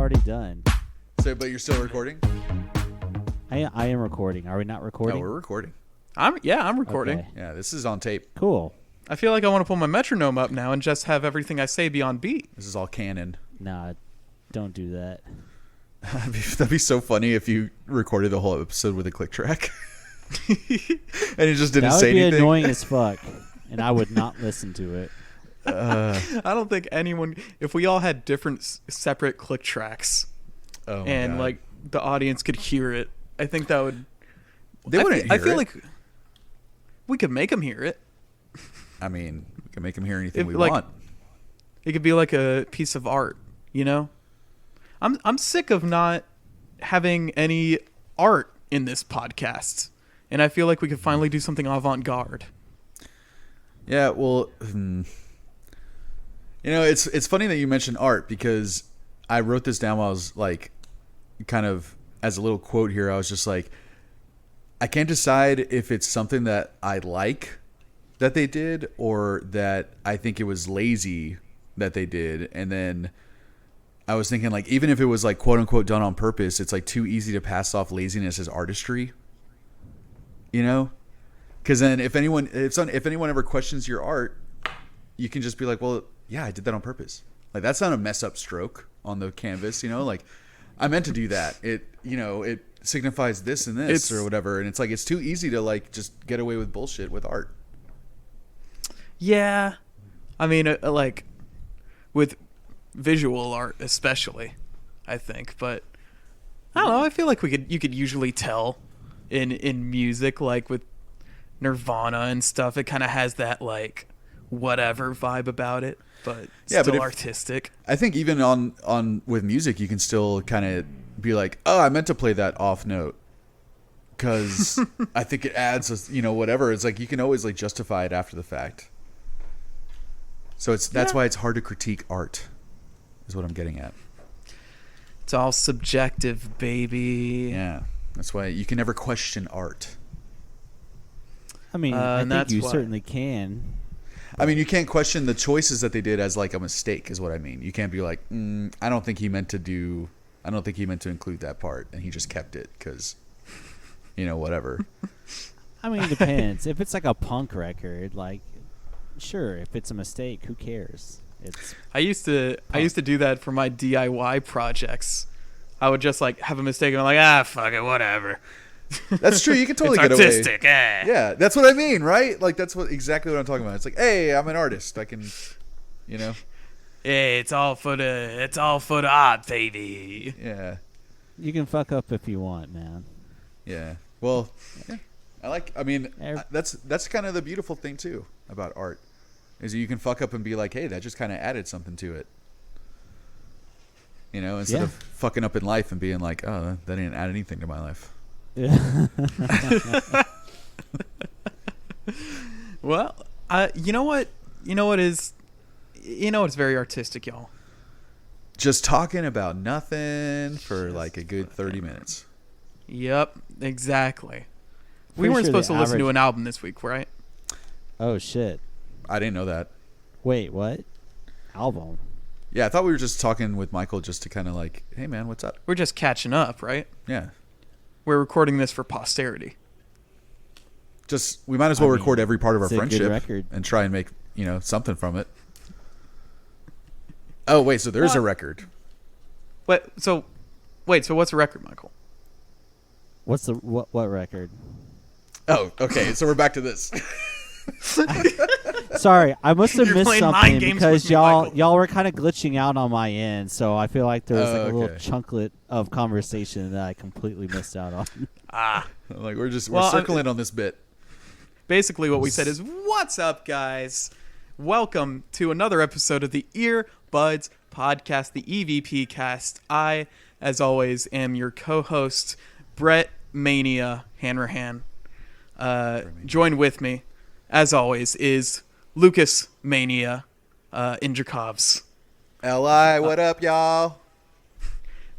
already done. So, but you're still recording? I am recording. Are we not recording? No, we're recording. I'm recording. Okay. Yeah, this is on tape. Cool. I feel like I want to pull my metronome up now and just have everything I say be on beat. This is all canon. Nah, don't do that. That'd be so funny if you recorded the whole episode with a click track. And you just didn't say anything. That would be annoying as fuck, and I would not listen to it. I don't think anyone, if we all had different separate click tracks and like the audience could hear it, I think that would. They wouldn't hear it. I feel like we could make them hear it. I mean, we can make them hear anything we like, want. It could be like a piece of art, you know? I'm sick of not having any art in this podcast, and I feel like we could finally do something avant-garde. Yeah, well, you know, it's funny that you mentioned art because I wrote this down while I was like, kind of as a little quote here. I was just like, I can't decide if it's something that I like that they did or that I think it was lazy that they did. And then I was thinking, like, even if it was like quote unquote done on purpose, it's like too easy to pass off laziness as artistry, you know? Because then if anyone ever questions your art, you can just be like, well, yeah, I did that on purpose. Like, that's not a mess up stroke on the canvas, you know? Like, I meant to do that. It signifies this and this or whatever. And it's like, it's too easy to like just get away with bullshit with art. Yeah. I mean, like with visual art especially, I think. But I don't know. I feel like you could usually tell in music, like with Nirvana and stuff. It kind of has that like whatever vibe about it, but still artistic. I think even on with music, you can still kind of be like, oh, I meant to play that off note because I think it adds, whatever. It's like you can always like justify it after the fact. So that's why it's hard to critique art, is what I'm getting at. It's all subjective, baby. Yeah, that's why you can never question art. I mean, I think you certainly can. I mean, you can't question the choices that they did as like a mistake, is what I mean. You can't be like, I don't think he meant to include that part, and he just kept it because, whatever. I mean, it depends. If it's like a punk record, like, sure. If it's a mistake, who cares? I used to do that for my DIY projects. I would just like have a mistake, and I'm like, fuck it, whatever. That's true. You can totally it's get artistic, away. Yeah, that's what I mean, right? Like that's exactly what I'm talking about. It's like, hey, I'm an artist. I can, Hey, it's all for the art, baby. Yeah. You can fuck up if you want, man. Yeah. Well, yeah. That's kind of the beautiful thing too about art, is that you can fuck up and be like, hey, that just kind of added something to it. Instead of fucking up in life and being like, oh, that didn't add anything to my life. Yeah. Well, you know what? It's very artistic, y'all. Just talking about nothing for like a good 30 minutes. Yep, exactly. We weren't supposed to listen to an album this week, right? Oh, shit. I didn't know that. Wait, what? Album? Yeah, I thought we were just talking with Michael just to kind of like, hey, man, what's up? We're just catching up, right? Yeah. We're recording this for posterity. We might as well record every part of our friendship and try and make, something from it. Oh, wait, so there's a record. So what's a record, Michael? What's what record? Oh, okay, so we're back to this. Sorry, I must have missed something because y'all were kind of glitching out on my end, so I feel like there was a little chunklet of conversation that I completely missed out on. Like we're circling on this bit. Basically, what we said is, "What's up, guys? Welcome to another episode of the Earbuds Podcast, the EVP Cast. I, as always, am your co-host, Brett Mania Hanrahan. Join with me, as always, is Lucas Mania Indrakovs. Li, what up, y'all?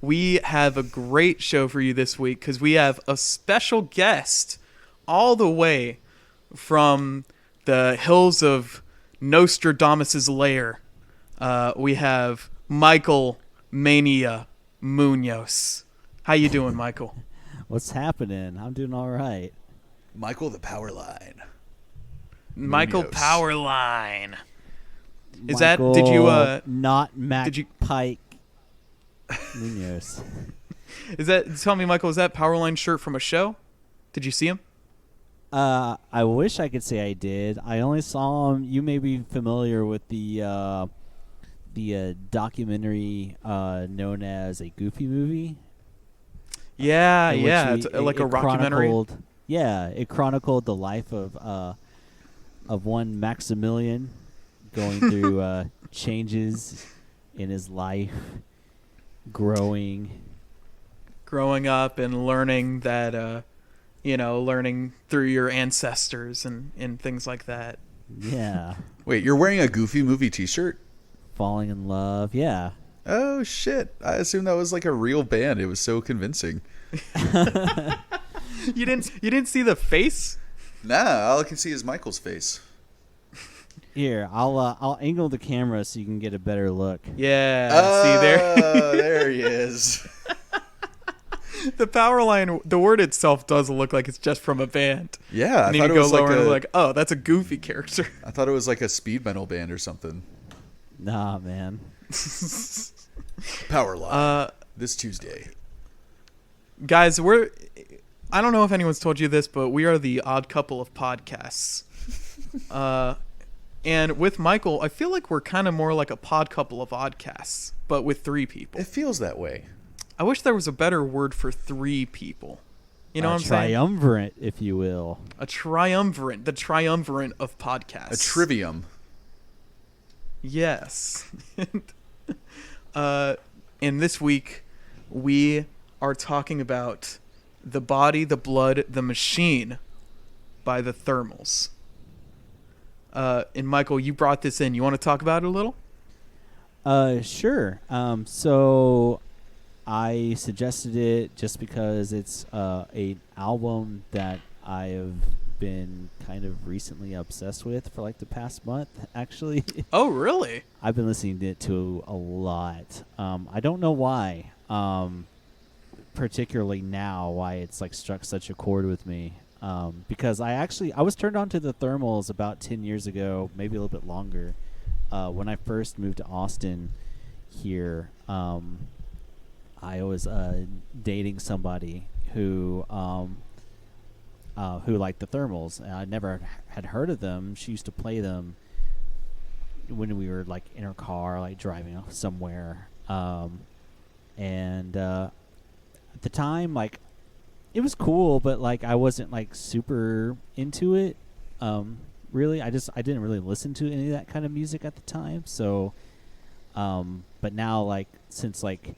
We have a great show for you this week because we have a special guest all the way from the hills of Nostradamus' lair. We have Michael Mania Munoz. How you doing, Michael? What's happening? I'm doing all right. Michael the Powerline. Michael Munoz. Powerline. Is Michael, that? Did you? Not Mac did you- Pike Munoz? Is that? Tell me, Michael. Is that Powerline shirt from a show? Did you see him? I wish I could say I did. I only saw him. You may be familiar with the documentary known as a Goofy movie. Yeah, in which yeah. It's like a rockumentary. It chronicled the life of one Maximilian going through changes in his life, growing up and learning that, learning through your ancestors and things like that. Yeah. Wait, you're wearing a Goofy movie T-shirt? Falling in love. Yeah. Oh shit! I assumed that was like a real band. It was so convincing. You didn't see the face? Nah, all I can see is Michael's face. Here, I'll angle the camera so you can get a better look. Yeah. See there? Oh, there he is. The Powerline, the word itself does look like it's just from a band. Yeah, And I then thought you it go was lower like and like, oh, that's a Goofy character. I thought it was like a speed metal band or something. Nah, man. Powerline. This Tuesday. Guys, I don't know if anyone's told you this, but we are the odd couple of podcasts. And with Michael, I feel like we're kind of more like a pod couple of oddcasts, but with 3 people. It feels that way. I wish there was a better word for 3 people. You know what I'm saying? Triumvirate, if you will. A triumvirate. The triumvirate of podcasts. A trivium. Yes. And this week, we are talking about The Body, the Blood, the Machine by the Thermals. And Michael, you brought this in. You want to talk about it a little? Sure. So I suggested it just because it's an album that I have been kind of recently obsessed with for like the past month, actually. Oh, really? I've been listening to it a lot. I don't know why, particularly now, why it's like struck such a chord with me. Because I was turned on to the Thermals about 10 years ago, maybe a little bit longer, when I first moved to Austin here. I was dating somebody who liked the Thermals, and I never had heard of them. She used to play them when we were like in her car, like driving somewhere. And at the time, like, it was cool, but like I wasn't like super into it. Really, I didn't really listen to any of that kind of music at the time. So, but now, like, since like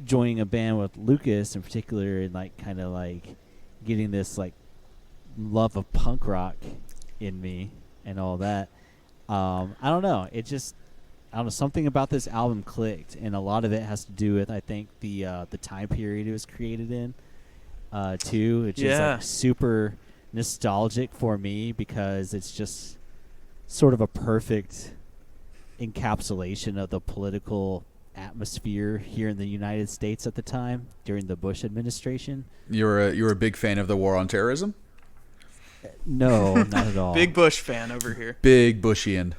joining a band with Lucas in particular, and like kind of like getting this like love of punk rock in me and all that, I don't know. I don't know, something about this album clicked, and a lot of it has to do with, I think, the time period it was created in, too. It's just like super nostalgic for me because it's just sort of a perfect encapsulation of the political atmosphere here in the United States at the time during the Bush administration. You're a big fan of the war on terrorism? No, not at all. Big Bush fan over here. Big Bushian.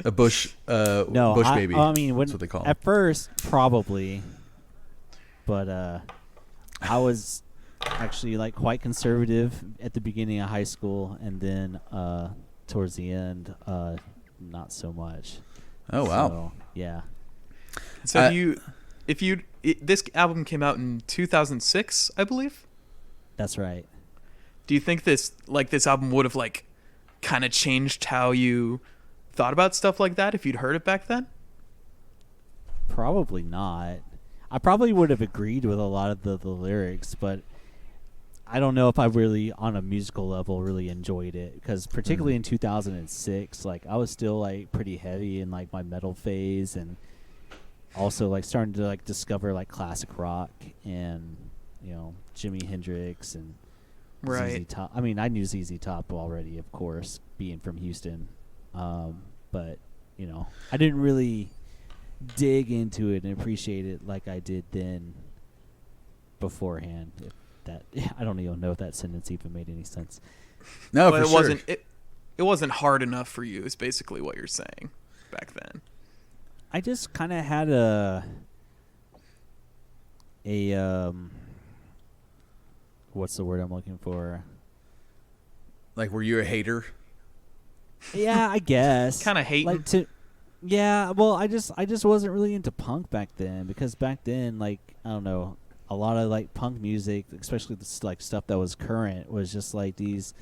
A Bush, no, Bush baby. I mean, that's what they call him. At first, probably, but I was actually like quite conservative at the beginning of high school, and then towards the end, not so much. Oh wow! So, yeah. So this album came out in 2006, I believe. That's right. Do you think this album would have like kind of changed how you thought about stuff like that if you'd heard it back then? Probably not. I probably would have agreed with a lot of the lyrics, but I don't know if I really, on a musical level, really enjoyed it, because particularly in 2006, like I was still like pretty heavy in like my metal phase, and also like starting to like discover like classic rock and, you know, Jimi Hendrix and right. ZZ Top. I mean, I knew ZZ Top already, of course, being from Houston, but you know, I didn't really dig into it and appreciate it like I did then beforehand. If that I don't even know if that sentence even made any sense. No, But for sure. it wasn't hard enough for you, is basically what you're saying back then. I just kind of had a what's the word I'm looking for? Like, were you a hater? Yeah, I guess. Kind of hating. Like yeah, well, I just wasn't really into punk back then, because back then, like, I don't know, a lot of like punk music, especially this like stuff that was current, was just like these,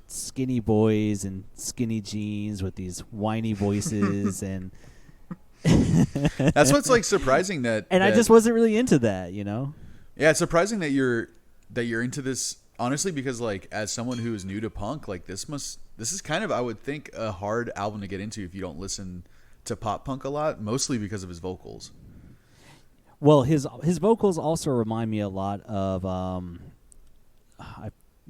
skinny boys and skinny jeans with these whiny voices and That's what's like surprising that. I just wasn't really into that, Yeah, it's surprising that you're into this, honestly, because like as someone who is new to punk, like this is kind of, I would think, a hard album to get into if you don't listen to pop punk a lot, mostly because of his vocals. Well, his vocals also remind me a lot of I'm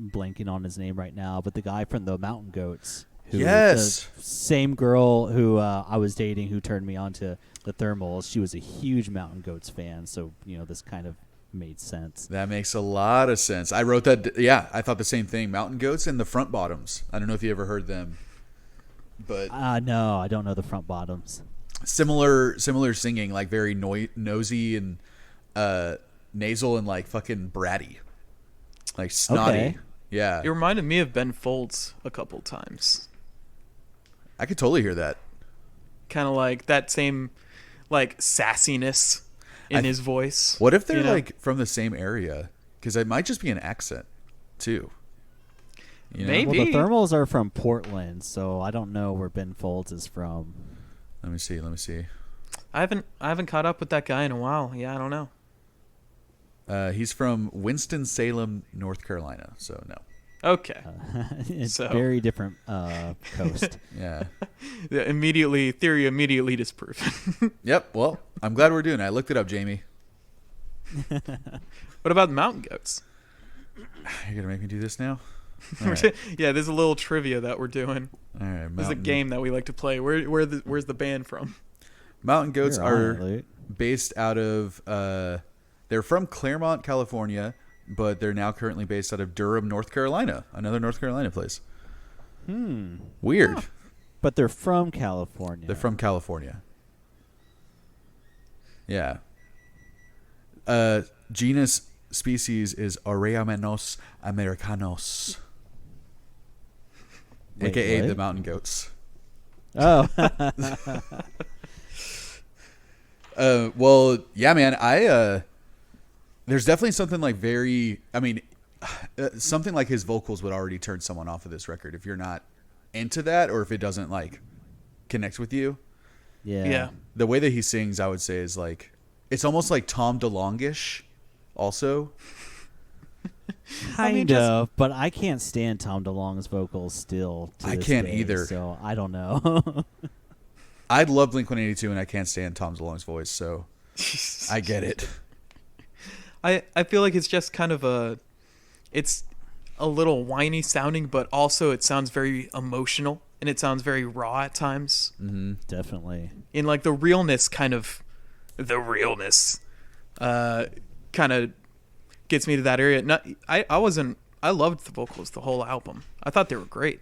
blanking on his name right now, but the guy from the Mountain Goats. Yes. The same girl who I was dating, who turned me on to the Thermals. She was a huge Mountain Goats fan, so this kind of made sense. That makes a lot of sense. I wrote that. Yeah, I thought the same thing. Mountain Goats and the Front Bottoms. I don't know if you ever heard them, but no, I don't know the Front Bottoms. Similar singing, like very nosy and nasal and like fucking bratty, like snotty. Okay. Yeah, It reminded me of Ben Folds a couple times. I could totally hear that. Kind of like that same, like, sassiness in his voice. What if they're you know? like from the same area? Because it might just be an accent, too. Maybe. Well, the Thermals are from Portland, so I don't know where Ben Folds is from. Let me see. I haven't caught up with that guy in a while. Yeah, I don't know. He's from Winston-Salem, North Carolina. So no. Okay. It's So- very different coast. Yeah. Yeah, theory immediately disproven. Yep. Well, I'm glad we're doing it. I looked it up, Jamie. What about Mountain Goats? You're gonna make me do this now? All right. Yeah, there's a little trivia that we're doing. All right. There's a game that we like to play. Where's the band from? Mountain Goats You're on are it, Luke. based out of. They're from Claremont, California, but they're now currently based out of Durham, North Carolina. Another North Carolina place. Weird. But they're from California. They're from California. Yeah. Genus species is Oreamenos americanos, Wait, aka what? the mountain goats. Oh. Well, yeah, man. There's definitely something like something like his vocals would already turn someone off of this record if you're not into that, or if it doesn't like connect with you. Yeah. The way that he sings, I would say, is like, it's almost like Tom DeLonge-ish also. Kind just- of, but I can't stand Tom DeLonge's vocals still. To I this can't day, either. So I don't know. I'd love Blink-182 and I can't stand Tom DeLonge's voice, so I get it. I feel like it's just kind of it's a little whiny sounding, but also it sounds very emotional and it sounds very raw at times. Mm-hmm. Definitely. In like the realness kind of gets me to that area. I loved the vocals the whole album. I thought they were great.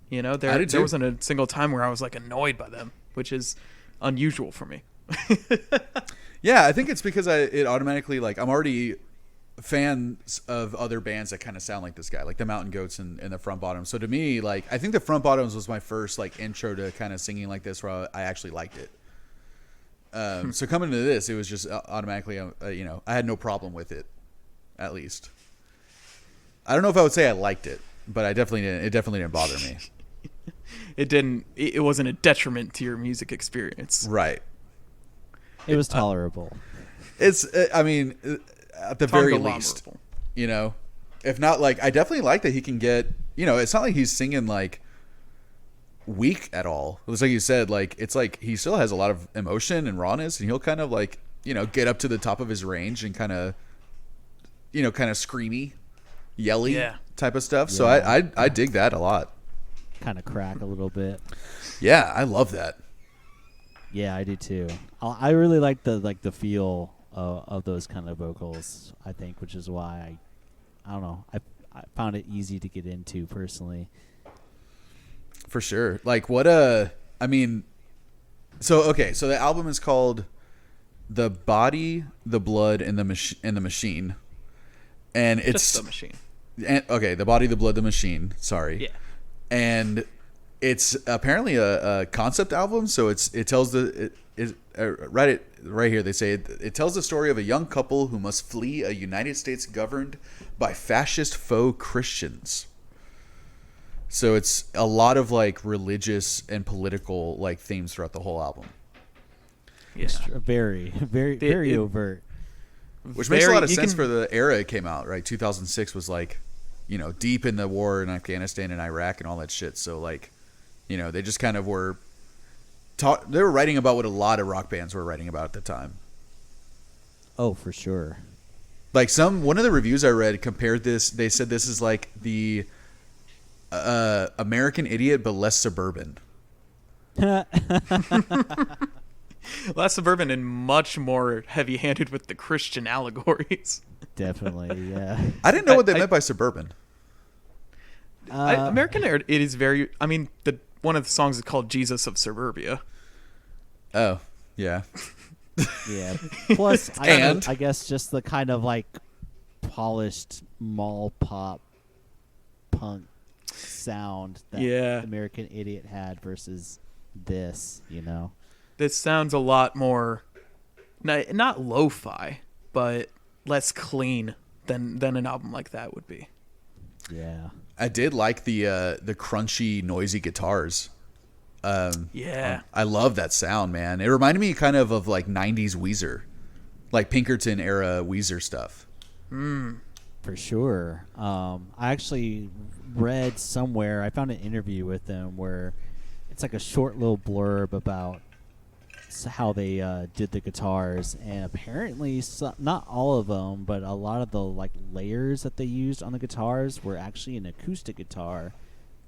I did too. There wasn't a single time where I was like annoyed by them, which is unusual for me. Yeah, I think it's because it automatically, like, I'm already fans of other bands that kind of sound like this guy, like the Mountain Goats and the Front Bottoms. So to me, like, I think the Front Bottoms was my first like intro to kind of singing like this, where I actually liked it. So coming into this, it was just automatically, I had no problem with it, at least. I don't know if I would say I liked it, but I definitely didn't. It definitely didn't bother me. It wasn't a detriment to your music experience. Right. It was tolerable. It's, I mean, at the very least, Tolerable. if not, like, I definitely like that he can get, it's not like he's singing like weak at all. It's like you said, like, it's like he still has a lot of emotion and rawness, and he'll kind of like, get up to the top of his range and kind of screamy, yelly type of stuff. So I dig that a lot. Kind of crack a little bit. Yeah, I love that. Yeah, I do too. I really like the feel of those kind of vocals. I think, which is why I don't know. I found it easy to get into personally. For sure. Like what I mean, so the album is called The Body, the Blood, and the Machine. And it's Just the machine. The Body, the Blood, the Machine. Sorry. Yeah. And it's apparently a concept album, so it tells right here they say it tells the story of a young couple who must flee a United States governed by fascist faux Christians. So it's a lot of like religious and political like themes throughout the whole album. Yeah. Very overt. Which makes a lot of sense for the era it came out, right? 2006 was like, deep in the war in Afghanistan and Iraq and all that shit. So like, they just kind of were they were writing about what a lot of rock bands were writing about at the time. Oh, for sure. Like one of the reviews I read compared this, they said this is like the American Idiot but less suburban. Less suburban and much more heavy-handed with the Christian allegories. Definitely, yeah. I didn't know what they meant by suburban. American Idiot is very. I mean, one of the songs is called "Jesus of Suburbia." Oh, yeah. Yeah. Plus, And? I guess just the kind of like polished mall pop punk sound that American Idiot had versus this, This sounds a lot more, not lo-fi, but less clean than an album like that would be. Yeah. I did like the crunchy, noisy guitars. I love that sound, man. It reminded me kind of like 90s Weezer, like Pinkerton era Weezer stuff. For sure. I actually read somewhere, I found an interview with them where it's like a short little blurb about how they did the guitars, and apparently not all of them, but a lot of the like layers that they used on the guitars were actually an acoustic guitar,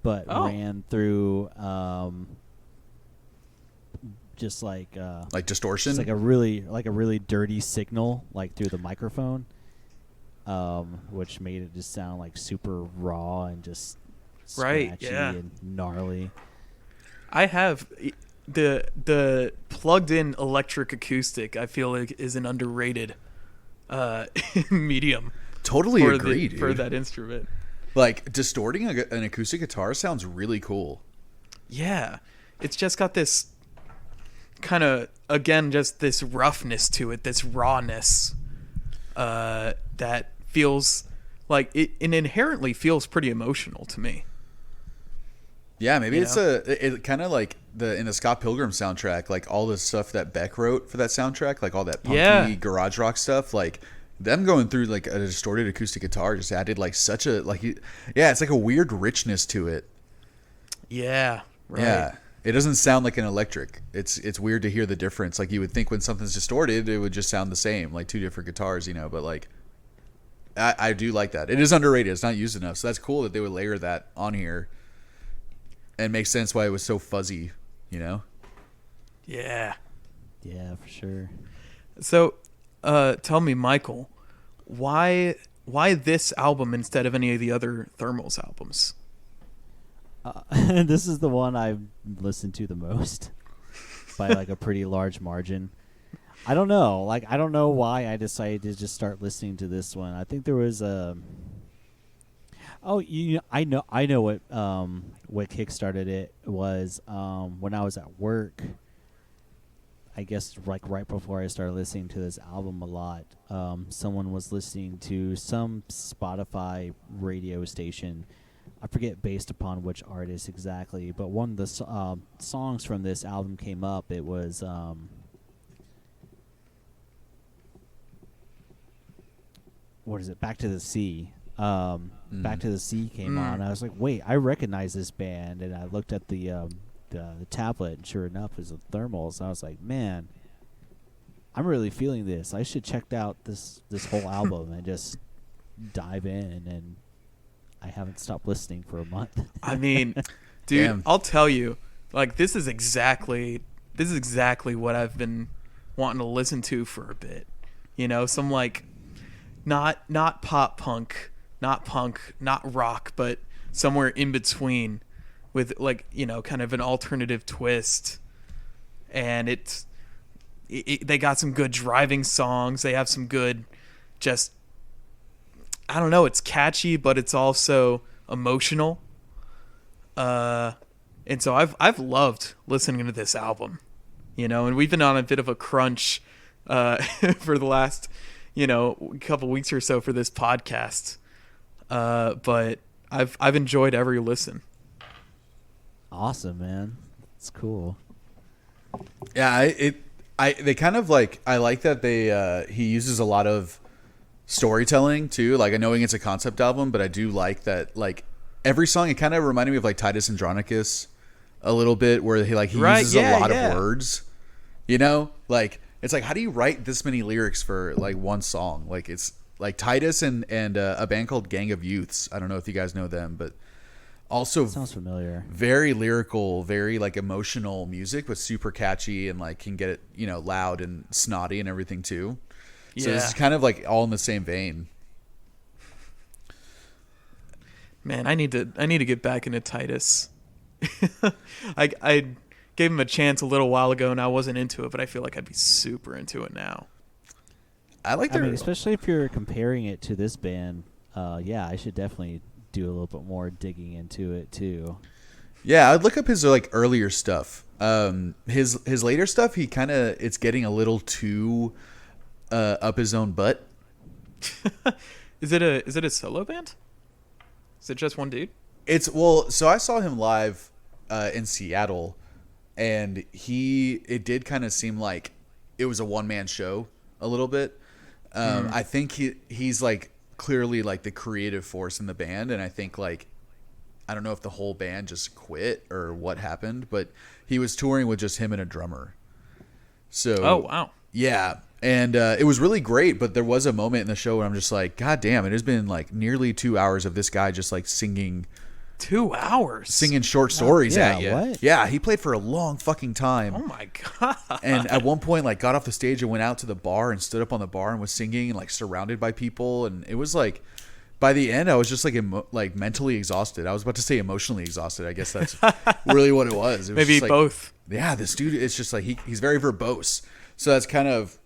but ran through just like distortion, just like a really dirty signal like through the microphone, which made it just sound like super raw and just scratchy and gnarly. I have the plugged-in electric acoustic. I feel like is an underrated medium. Totally agree, dude. For that instrument. Like distorting an acoustic guitar sounds really cool. Yeah, it's just got this kind of just this roughness to it, this rawness that feels like it inherently feels pretty emotional to me. Yeah, maybe it kind of like in the Scott Pilgrim soundtrack, like all the stuff that Beck wrote for that soundtrack, like all that punky garage rock stuff, like them going through like a distorted acoustic guitar just added like such a it's like a weird richness to it. Yeah, right. Yeah, it doesn't sound like an electric. It's weird to hear the difference. Like you would think when something's distorted, it would just sound the same, like two different guitars, but like I do like that. It is underrated. It's not used enough, so that's cool that they would layer that on here. And makes sense why it was so fuzzy, Yeah. Yeah, for sure. So, tell me, Michael, why this album instead of any of the other Thermals albums? This is the one I've listened to the most by like a pretty large margin. I don't know. Like, I don't know why I decided to just start listening to this one. I think there was a... I know what kickstarted it was when I was at work. I guess like right before I started listening to this album a lot, someone was listening to some Spotify radio station. I forget based upon which artist exactly, but one of the songs from this album came up. It was what is it? Back to the Sea. Back to the Sea came on. I was like, wait, I recognize this band, and I looked at the tablet, and sure enough, it was the Thermals. And I was like, man, I'm really feeling this. I should check out this whole album and just dive in. And I haven't stopped listening for a month. I mean, dude, Damn. I'll tell you, like this is exactly this is exactly what I've been wanting to listen to for a bit. You know, some like not pop punk, not punk, not rock, but somewhere in between with like, you know, kind of an alternative twist. And they got some good driving songs. They have some good, just, I don't know, it's catchy, but it's also emotional. And so I've loved listening to this album, you know, and we've been on a bit of a crunch for the last, you know, couple weeks or so for this podcast. But I've enjoyed every listen. Awesome, man. It's cool. Yeah, they kind of like, I like that he uses a lot of storytelling too. Like, I knowing it's a concept album, but I do like that, like, every song, it kind of reminded me of like Titus Andronicus a little bit, where he uses a lot of words, you know, like, it's like, how do you write this many lyrics for like one song? Like, it's like Titus and a band called Gang of Youths. I don't know if you guys know them, but also sounds familiar. Very lyrical, very like emotional music, but super catchy, and like can get it, you know, loud and snotty and everything too. Yeah. So this is kind of like all in the same vein. Man, I need to get back into Titus. I gave him a chance a little while ago and I wasn't into it, but I feel like I'd be super into it now. I mean, especially if you're comparing it to this band, yeah, I should definitely do a little bit more digging into it too. Yeah, I'd look up his like earlier stuff. His later stuff, he kind of, it's getting a little too up his own butt. Is it a solo band? Is it just one dude? So I saw him live in Seattle, and it did kind of seem like it was a one-man show a little bit. I think he's like clearly like the creative force in the band, and I think like, I don't know if the whole band just quit or what happened, but he was touring with just him and a drummer. So oh wow, yeah, and it was really great. But there was a moment in the show where I'm just like, God damn, it has been like nearly 2 hours of this guy just like singing. 2 hours Singing short stories at you. What? Yeah, he played for a long fucking time. Oh my god. And at one point, like, got off the stage and went out to the bar and stood up on the bar and was singing and like surrounded by people. And it was like, by the end, I was just like mentally exhausted. I was about to say emotionally exhausted. I guess that's really what it was. It was Maybe just, like, both. Yeah, this dude, it's just like he's very verbose. So that's kind of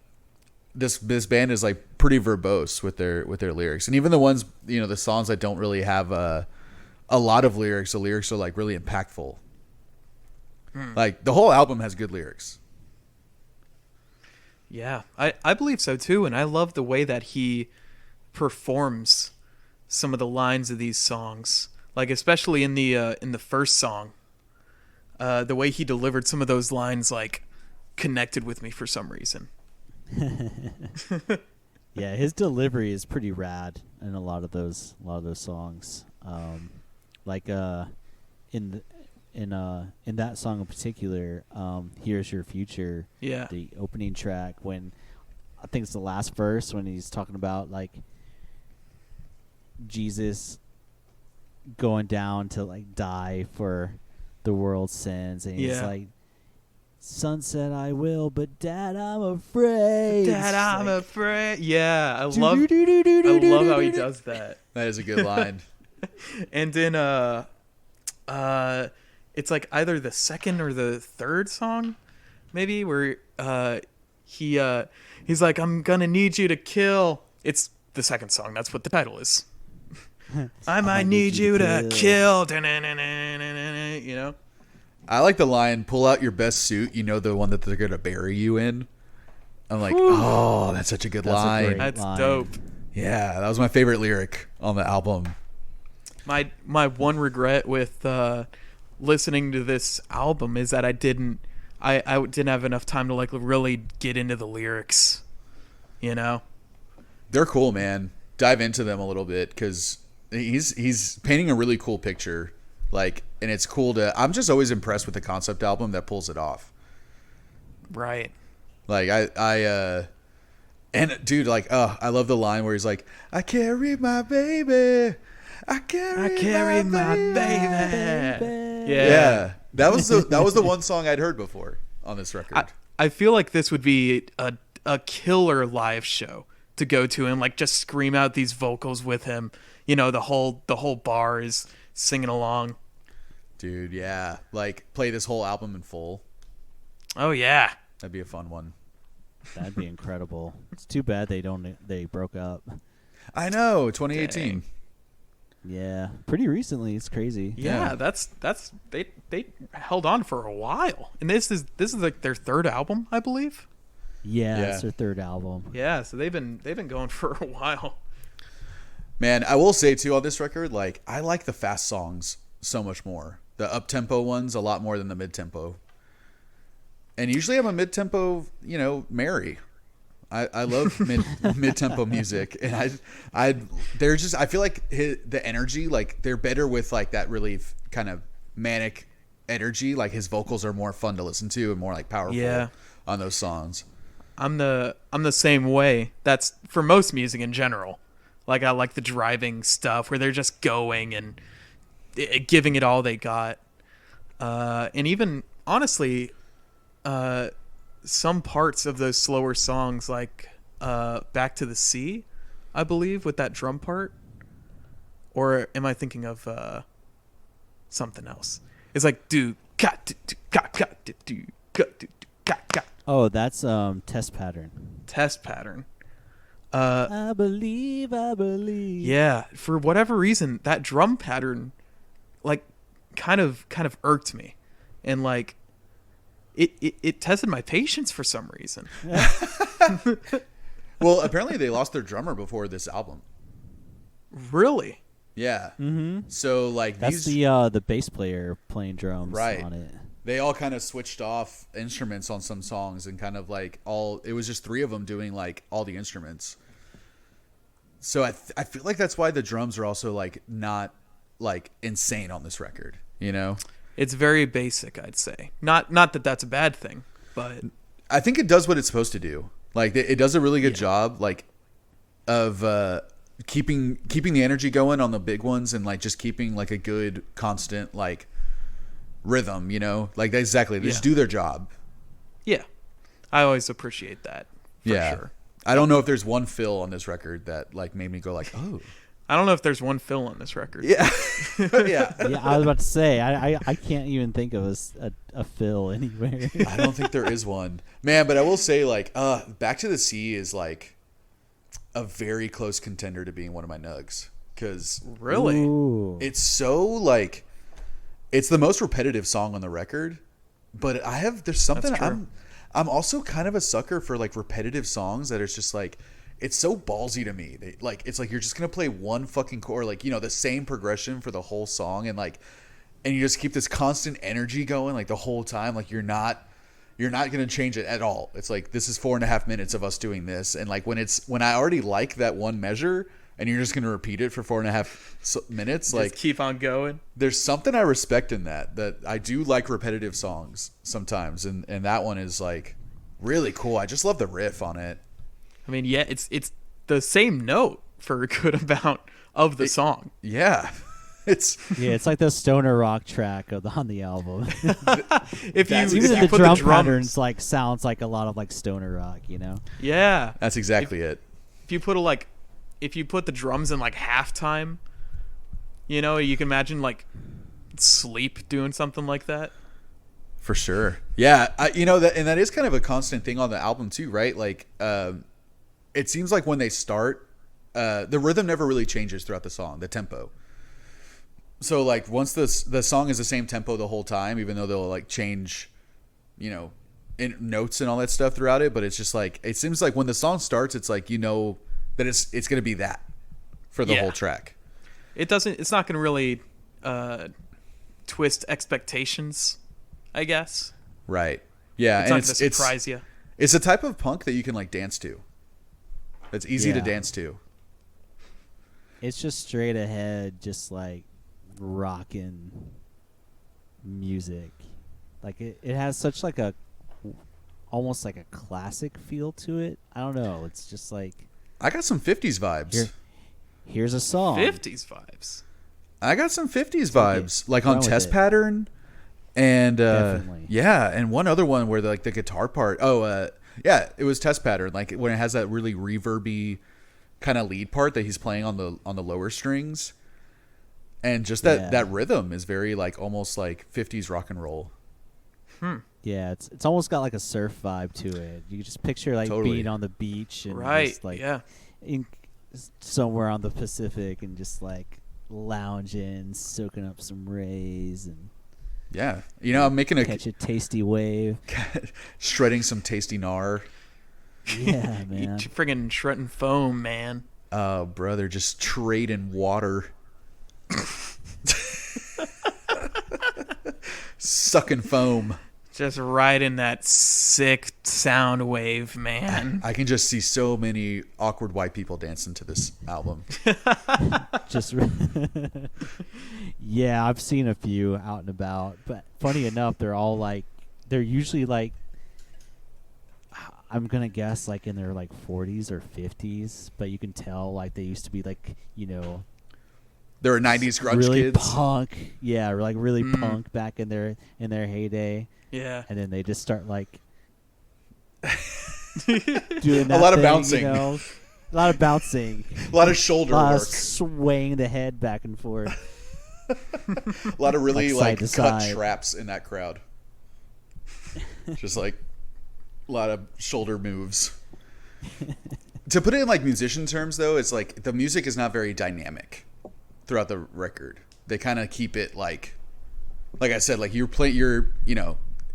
this band is like pretty verbose with their lyrics, and even the ones, you know, the songs that don't really have a lot of lyrics, the lyrics are like really impactful. Like the whole album has good lyrics. Yeah, I believe so too, and I love the way that he performs some of the lines of these songs. Like especially in the first song, the way he delivered some of those lines like connected with me for some reason. Yeah, his delivery is pretty rad in a lot of those songs. Like in that song in particular, "Here's Your Future," Yeah. the opening track, when I think it's the last verse, when he's talking about like Jesus going down to like die for the world's sins, and he's like, "Son said I will, but Dad, I'm afraid. Dad, I'm afraid." Yeah, I love how he does that. That is a good line. And then it's like either the second or the third song, maybe, where he's like, "I'm gonna need you to kill." It's the second song. That's what the title is. I might need you to kill. You know. I like the line, "Pull out your best suit, you know, the one that they're gonna bury you in." I'm like, oh, that's such a good line. That's line. dope. Yeah, that was my favorite lyric on the album. My one regret with listening to this album is that I didn't have enough time to like really get into the lyrics. You know, They're cool, man. Dive into them a little bit, because he's painting a really cool picture. Like, and it's cool I'm just always impressed with the concept album that pulls it off. right? Like and dude, like, I love the line where he's like, "I carry my baby. I carry my baby." baby. Yeah. That was the one song I'd heard before. on this record. I feel like this would be a killer live show to go to and like just scream out these vocals with him. You know, the whole bar is singing along. Dude, yeah. Like, play this whole album in full. Oh yeah, That'd be a fun one. That'd be incredible. It's too bad they broke up. I know, 2018. Dang. Yeah, pretty recently. It's crazy. yeah. That's they held on for a while, and this is like their third album, I believe. Yeah, Yeah. it's their third album. Yeah, so they've been going for a while. Man, I will say too on this record, like I like the fast songs so much more. The up-tempo ones a lot more than the mid-tempo. And usually I'm a mid-tempo, Mary. I love mid-tempo music, and I feel like the energy, like they're better with like that really kind of manic energy. Like his vocals are more fun to listen to and more like powerful on those songs. I'm the same way. That's for most music in general. Like I like the driving stuff where they're just going and giving it all they got. And even honestly, some parts of those slower songs, like "Back to the Sea," I believe, with that drum part. Or am I thinking of something else? It's like do ka do ka ka do ka do ka ka. Oh, that's Test Pattern. Test Pattern. I believe. Yeah, for whatever reason, that drum pattern, like, kind of irked me, and like, it tested my patience for some reason. Well, apparently they lost their drummer before this album. Really? Yeah. Mm-hmm. So like That's the bass player playing drums Right. on it. they all kind of switched off instruments on some songs and kind of like it was just three of them doing like all the instruments. So I feel like that's why the drums are also like not like insane on this record, you know? It's very basic, I'd say. Not that that's a bad thing, but I think it does what it's supposed to do. Like it does a really good job like of keeping the energy going on the big ones and like just keeping like a good constant like rhythm, you know? Like exactly, they just do their job. yeah, I always appreciate that. For sure. I don't know if there's one fill on this record that like made me go like, oh. I don't know if there's one fill on this record. Yeah. Yeah. Yeah, I was about to say I can't even think of a fill anywhere. I don't think there is one. Man, but I will say like Back to the Sea is like a very close contender to being one of my nugs cuz Really? Ooh. it's so like it's the most repetitive song on the record, but there's something That's true. I'm also kind of a sucker for like repetitive songs that it's just like it's so ballsy to me. It's like you're just gonna play one fucking chord, like, you know, the same progression for the whole song, and you just keep this constant energy going like the whole time. Like you're not gonna change it at all. It's like this is 4.5 minutes of us doing this, and like when I already like that one measure, and you're just gonna repeat it for 4.5 minutes, Just like keep on going. there's something I respect in that I do like repetitive songs sometimes, and that one is like really cool. I just love the riff on it. I mean, yeah, it's the same note for a good amount of the song. Yeah. It's It's like the stoner rock track on the album. If you Even if you the put drum the drums, patterns like sounds like a lot of like stoner rock, you know? yeah, that's exactly it. if you put the drums in like halftime, you know, you can imagine like Sleep doing something like that. For sure. Yeah, that is kind of a constant thing on the album too, right? Like it seems like when they start the rhythm never really changes throughout the song, the tempo. So like once the song is the same tempo the whole time, even though they'll like change, you know, in notes and all that stuff throughout it, but it's just like it seems like when the song starts, it's like, you know, that it's going to be that for the whole track. It's not going to really twist expectations, I guess. Right. Yeah, It's and not going to surprise you. It's a type of punk that you can like dance to. That's easy to Yeah. dance to. It's just straight ahead, just like rockin' music. Like it has such like almost like a classic feel to it. I don't know. It's just like I got some 50s vibes. here's a song. 50s vibes. I got some 50s Okay, vibes. Like on run with Test it. Pattern, And Definitely. yeah, and one other one where the guitar part. Oh, yeah, it was Test Pattern. Like when it has that really reverby kind of lead part that he's playing on the lower strings, and just that rhythm is very like almost like 50s rock and roll. Yeah, it's almost got like a surf vibe to it. You just picture like Totally. being on the beach and Right. just like Yeah. in, somewhere on the Pacific and just like lounging, soaking up some rays and Yeah, I'm making catch a tasty wave. shredding some tasty gnar. Yeah, man. Friggin' shredding foam, man. Oh, brother, just trading water. Sucking foam. Just riding that sick sound wave, man. I can just see so many awkward white people dancing to this album. Just yeah, I've seen a few out and about, but funny enough, they're usually like, I'm gonna guess like in their like 40s or 50s, but you can tell like they used to be like There were 90s grunge really kids. punk, yeah, or like really punk back in their heyday, Yeah. and then they just start like doing that A lot of thing, bouncing. a lot of bouncing, A lot of shoulder a lot of work. swaying the head back and forth. A lot of really like, like side to cut side. traps in that crowd. Just like a lot of shoulder moves. To put it in like musician terms though, it's like the music is not very dynamic throughout the record. They kind of keep it like I said, like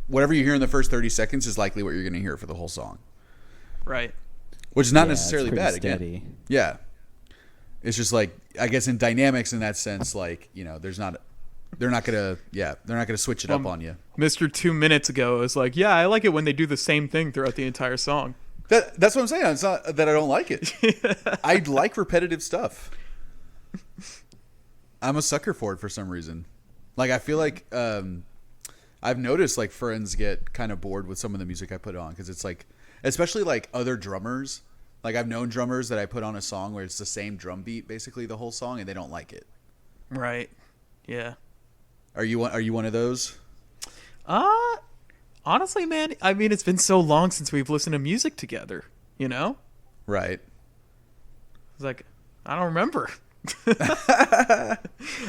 whatever you hear in the first 30 seconds is likely what you're going to hear for the whole song. Right. Which is not Yeah, it's necessarily pretty bad steady. again. Yeah. It's just like, I guess in dynamics in that sense, like, they're not gonna switch it up on you. Mr. 2 minutes ago was like, yeah, I like it when they do the same thing throughout the entire song. That's what I'm saying. It's not that I don't like it. I like repetitive stuff. I'm a sucker for it for some reason. Like, I feel like I've noticed like friends get kind of bored with some of the music I put on because it's like, especially like other drummers. Like I've known drummers that I put on a song where it's the same drum beat basically the whole song and they don't like it. Right. Yeah. Are you one of those? Honestly, man, I mean, it's been so long since we've listened to music together, you know? Right. It's like, I don't remember. I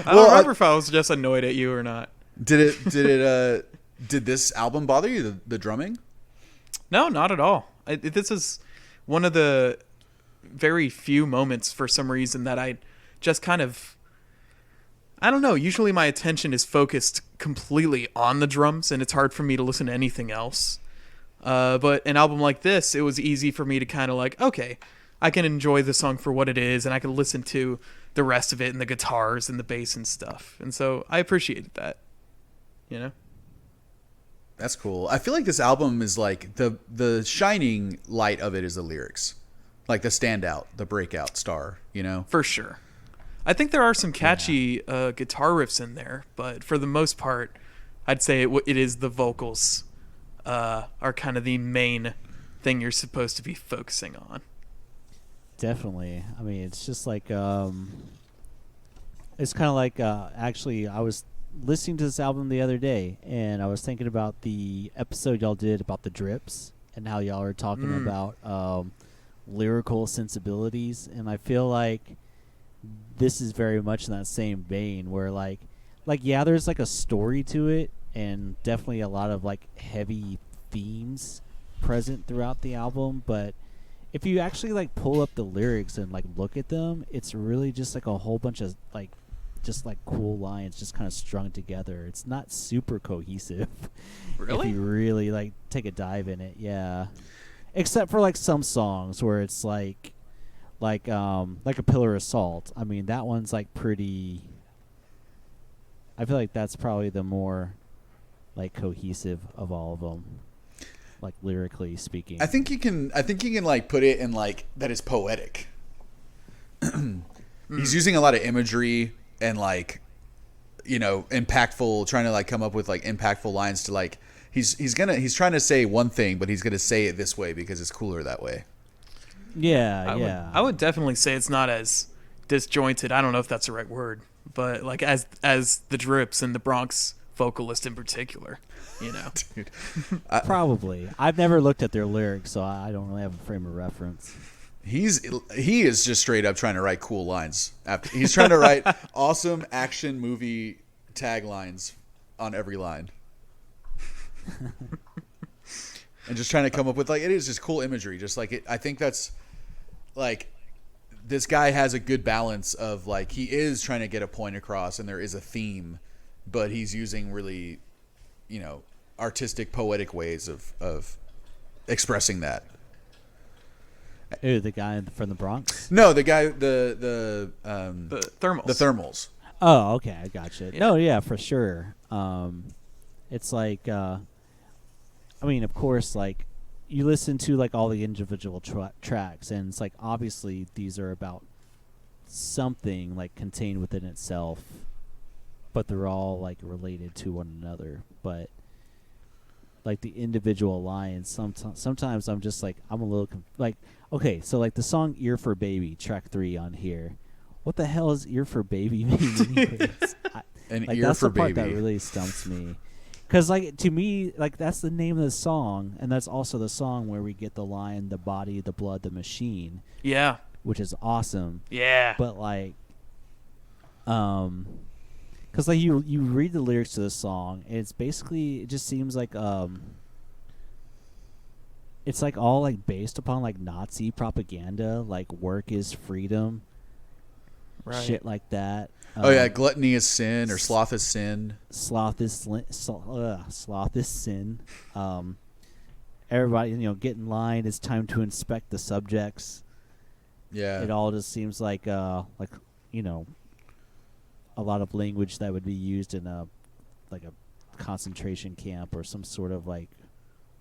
don't remember if I was just annoyed at you or not. Did this album bother you, the drumming? No, not at all. This is one of the very few moments for some reason that I just kind of, I don't know. Usually my attention is focused completely on the drums and it's hard for me to listen to anything else. But an album like this, it was easy for me to kind of like, okay, I can enjoy the song for what it is and I can listen to the rest of it and the guitars and the bass and stuff. And so I appreciated that, you know? That's cool. I feel like this album is like the shining light of it is the lyrics, like the standout, the breakout star. For sure. I think there are some catchy guitar riffs in there, but for the most part, I'd say it is the vocals are kind of the main thing you're supposed to be focusing on. Definitely. I mean, it's just like it's kind of like actually I was listening to this album the other day and I was thinking about the episode y'all did about the drips and how y'all were talking about lyrical sensibilities, and I feel like this is very much in that same vein where like yeah, there's like a story to it and definitely a lot of like heavy themes present throughout the album, but if you actually like pull up the lyrics and like look at them, it's really just like a whole bunch of like just like cool lines just kind of strung together. It's not super cohesive. Really? If you really like take a dive in it, yeah. Except for like some songs where it's like a Pillar of Salt. I mean, that one's like pretty. I feel like that's probably the more like cohesive of all of them, like lyrically speaking. I think you can like put it in like that is poetic. He's using a lot of imagery and like, impactful, trying to like come up with like impactful lines to like he's trying to say one thing, but he's gonna say it this way because it's cooler that way. Yeah, I would definitely say it's not as disjointed. I don't know if that's the right word, but like as the Drips and the Bronx vocalist in particular. Dude. Probably. I've never looked at their lyrics, so I don't really have a frame of reference. He is just straight up trying to write cool lines. He's trying to write awesome action movie taglines on every line. And just trying to come up with it is just cool imagery. Just I think that's this guy has a good balance of he is trying to get a point across and there is a theme, but he's using really, artistic, poetic ways of expressing that. Ooh, the guy from the Bronx? No, the guy, the Thermals. The Thermals. Oh, okay, I gotcha. Yeah. No, yeah, for sure. It's I mean, of course, you listen to all the individual tracks, and it's obviously these are about something contained within itself, but they're all related to one another. But the individual lines, sometimes I'm just I'm a little okay, so the song "Ear for Baby" track 3 on here. What the hell is "Ear for Baby" mean? Anyways? An ear that's for the part baby. that really stumps me. Because, to me, that's the name of the song, and that's also the song where we get the line, "The body, the blood, the machine," Yeah. which is awesome. Yeah. But, because, you read the lyrics to the song, and it's basically, it just seems it's, all, based upon, Nazi propaganda, work is freedom, Right. shit like that. Oh yeah, gluttony is sin, or sloth is sin. Sloth is sin. Everybody, get in line. It's time to inspect the subjects. Yeah. It all just seems like a lot of language that would be used in a concentration camp or some sort of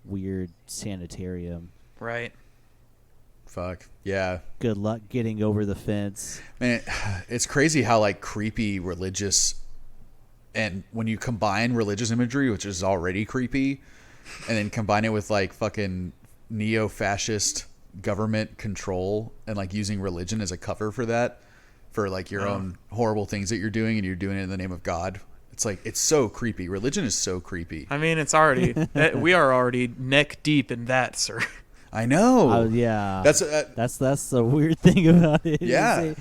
weird sanitarium. Right. Fuck. Yeah. Good luck getting over the fence. Man, it's crazy how creepy religious, and when you combine religious imagery, which is already creepy, and then combine it with fucking neo-fascist government control and using religion as a cover for that, for your own horrible things that you're doing, and you're doing it in the name of God. It's it's so creepy. Religion is so creepy. I mean, it's already we are already neck deep in that, sir. I know. Yeah, That's the weird thing about it. Yeah.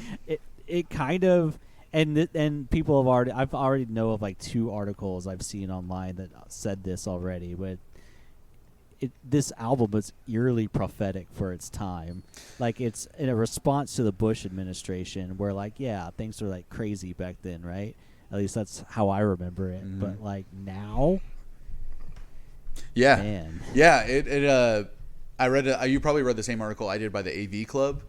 It kind of and people have I've already know of 2 articles I've seen online that said this already, but this album is eerily prophetic for its time. It's in a response to the Bush administration, where things were crazy back then, right? At least that's how I remember it. Mm-hmm. But now, yeah, man, yeah. I read you probably read the same article I did by the AV Club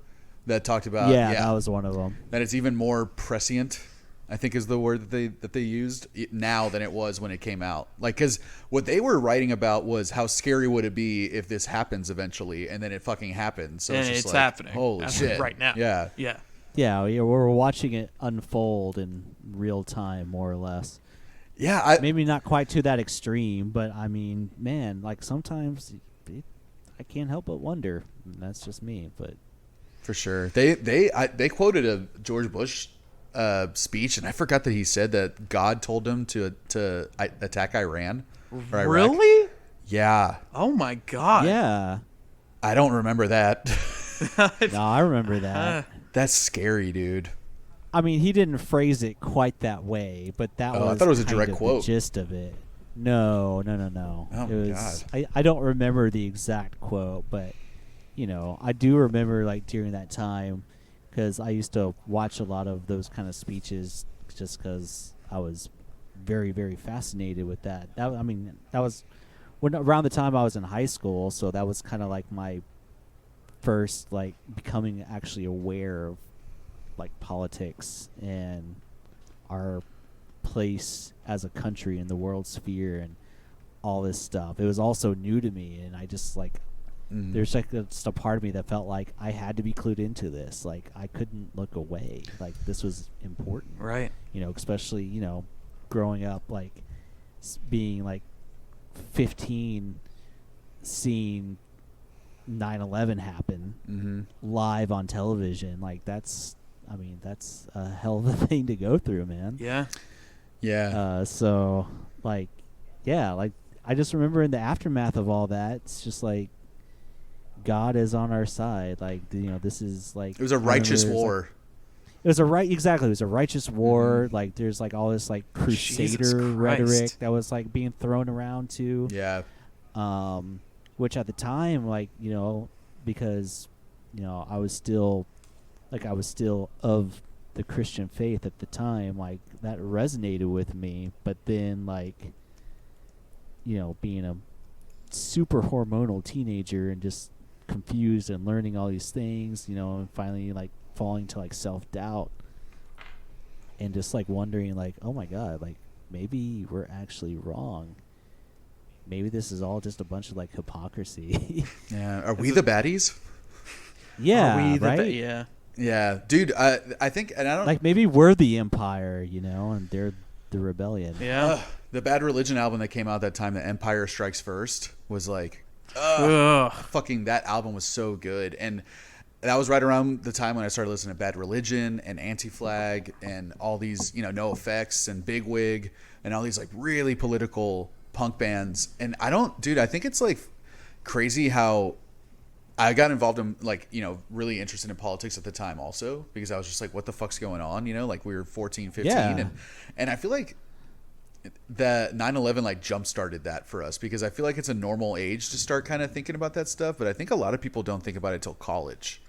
that talked about that was one of them. that it's even more prescient, I think is the word that they used now than it was when it came out. Because what they were writing about was how scary would it be if this happens eventually, and then it fucking happens. So And it's just it's happening. Holy That's shit! right now. Yeah. Yeah. Yeah, we're watching it unfold in real time, more or less. Yeah. Maybe not quite to that extreme, but I mean, man, sometimes I can't help but wonder. That's just me, but For sure. They quoted a George Bush speech, and I forgot that he said that God told him to attack Iran. Or Iraq. Really? Yeah. Oh my god. yeah. I don't remember that. No, I remember that. That's scary, dude. I mean, he didn't phrase it quite that way, but that Oh, was I thought it was a kind direct of quote. the gist of it. No. Oh, it my was, God. I don't remember the exact quote, but I do remember during that time, because I used to watch a lot of those kind of speeches just because I was very, very fascinated with that. That was around the time I was in high school, so that was kind of my first becoming actually aware of politics and our place as a country in the world sphere and all this stuff. It was also new to me, and I just Mhm. there's just a part of me that felt like I had to be clued into this. I couldn't look away. This was important, Right. especially growing up being 15, seeing 9/11 happen Mhm. live on television. That's a hell of a thing to go through, man. Yeah. Yeah. So like, yeah, like I just remember in the aftermath of all that, it's just like God is on our side. Like, this is like It was a righteous war. It was exactly. It was a righteous war. Like, there's like all this like crusader rhetoric that was like being thrown around too. Yeah. Which at the time, like, because, I was still of the Christian faith at the time, like that resonated with me. But then, like, being a super hormonal teenager and just confused and learning all these things, and finally like falling to like self-doubt and just like wondering like, oh my God, like maybe we're actually wrong. Maybe this is all just a bunch of like hypocrisy. Yeah. Are we the baddies? Yeah. Are we the right? yeah. Yeah, dude. I think, and I don't like maybe we're the empire, and they're the rebellion. Yeah. The Bad Religion album that came out that time, The Empire Strikes First, was like, fucking that album was so good. And that was right around the time when I started listening to Bad Religion and Anti-Flag and all these, No Effects and Bigwig and all these like really political punk bands. And I think it's like crazy how I got involved in like, really interested in politics at the time also, because I was just like, what the fuck's going on? Like we were 14, 15. Yeah. And I feel like the 9/11 like jump started that for us, because I feel like it's a normal age to start kind of thinking about that stuff. But I think a lot of people don't think about it till college.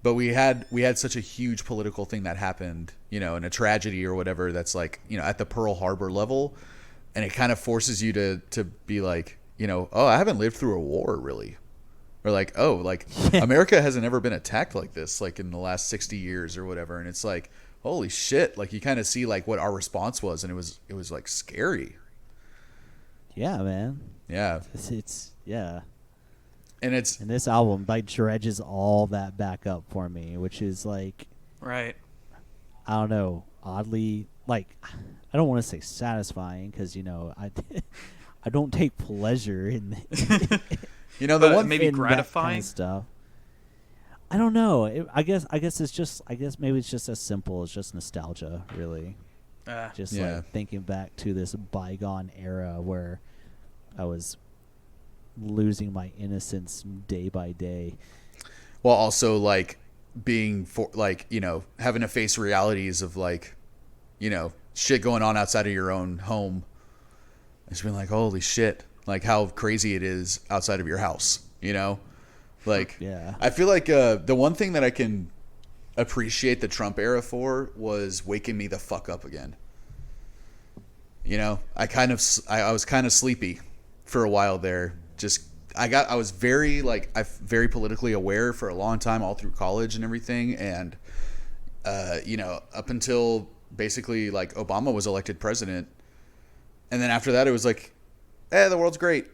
But we had such a huge political thing that happened, in a tragedy or whatever, that's like, at the Pearl Harbor level. And it kind of forces you to be like, oh, I haven't lived through a war really. Or like, oh, like America hasn't ever been attacked like this, like in the last 60 years or whatever. And it's like, holy shit. Like you kind of see like what our response was. And it was like scary. Yeah, man. Yeah. It's yeah. And this album like dredges all that back up for me, which is like, right. I don't know, oddly, like, I don't want to say satisfying because I don't take pleasure in the one maybe in gratifying that kind of stuff. I don't know. I guess maybe it's just as simple as just nostalgia, really. Just like thinking back to this bygone era where I was losing my innocence day by day. Well, also like being having to face realities of like, shit going on outside of your own home. It's been like, holy shit, like how crazy it is outside of your house, like, yeah. I feel like the one thing that I can appreciate the Trump era for was waking me the fuck up again. I was kind of sleepy for a while there. I was very very politically aware for a long time, all through college and everything. And, up until basically like Obama was elected president. And then after that, it was like, the world's great.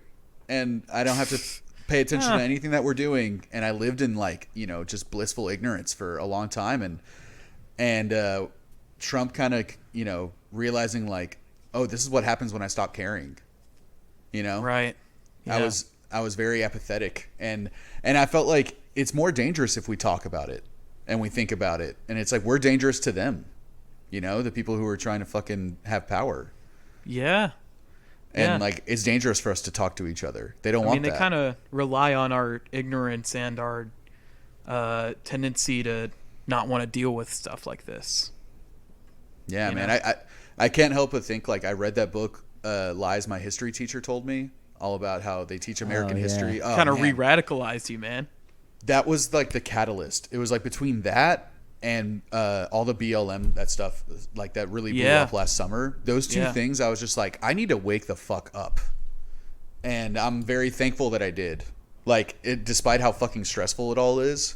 And I don't have to pay attention to anything that we're doing. And I lived in like, just blissful ignorance for a long time. And Trump kind of, realizing like, oh, this is what happens when I stop caring, Right. Yeah. I was very apathetic, and I felt like it's more dangerous if we talk about it and we think about it. And it's like, we're dangerous to them, the people who are trying to fucking have power. Yeah. And like, it's dangerous for us to talk to each other. They don't want that. They kind of rely on our ignorance and our tendency to not want to deal with stuff like this. Yeah, man. I can't help but think, like, I read that book, Lies My History Teacher Told Me, all about how they teach American history. Oh, kind of re-radicalized you, man. That was like the catalyst. It was like between that and all the BLM, that stuff, like that really blew up last summer. Those two things, I was just like, I need to wake the fuck up. And I'm very thankful that I did. Like, despite how fucking stressful it all is,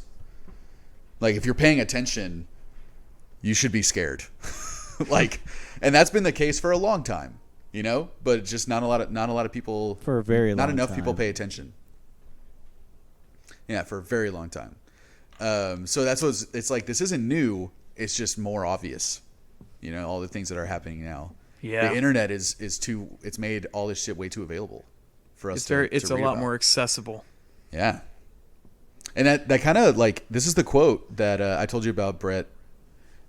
like, if you're paying attention, you should be scared. Like, and that's been the case for a long time, but just not a lot of people, for a very long not enough time. people pay attention. Yeah, for a very long time. So that's what it's like. This isn't new. It's just more obvious, all the things that are happening now. Yeah. The internet is it's made all this shit way too available for us It's to a read lot about. more accessible. Yeah. And that kind of like, this is the quote that I told you about, Brett,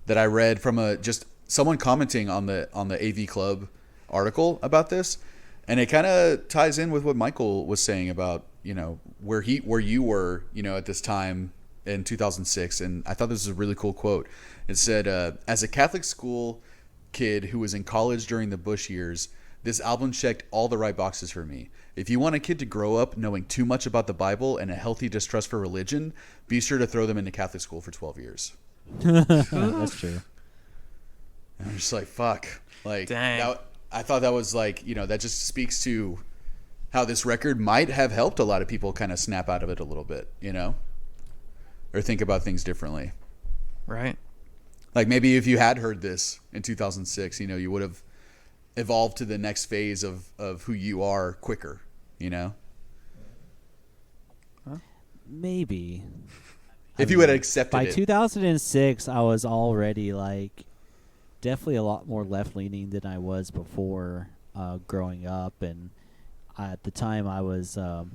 that I read from just someone commenting on the AV Club. And it was like, article about this, and it kind of ties in with what Michael was saying about, where you were, at this time in 2006. And I thought this was a really cool quote. It said, as a Catholic school kid who was in college during the Bush years, this album checked all the right boxes for me. If you want a kid to grow up knowing too much about the Bible and a healthy distrust for religion, be sure to throw them into Catholic school for 12 years. That's true. And I'm just like, fuck. Like, dang. I thought that was like, that just speaks to how this record might have helped a lot of people kind of snap out of it a little bit, or think about things differently. Right. Like maybe if you had heard this in 2006, you would have evolved to the next phase of who you are quicker, Maybe. If you had accepted by it. 2006, I was already definitely a lot more left leaning than I was before growing up, and at the time I was, I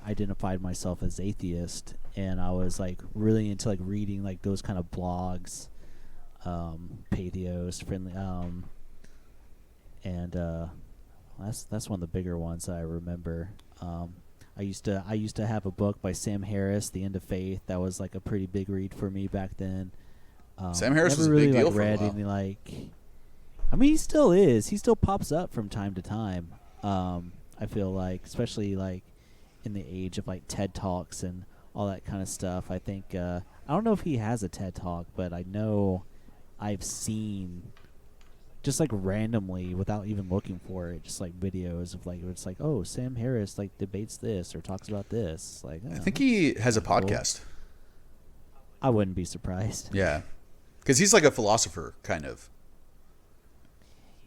identified myself as atheist, and I was really into reading those kind of blogs, Patheos, friendly, and that's one of the bigger ones that I remember. I used to have a book by Sam Harris, The End of Faith. That was a pretty big read for me back then. Sam Harris was a really, big deal for a read while. Any, I mean, he still is. He still pops up from time to time. I feel especially in the age of TED Talks and all that kind of stuff. I think I don't know if he has a TED Talk, but I know I've seen just randomly without even looking for it, just videos of it's oh, Sam Harris debates this or talks about this. I think he has a cool. podcast. I wouldn't be surprised. Yeah, because he's a philosopher kind of.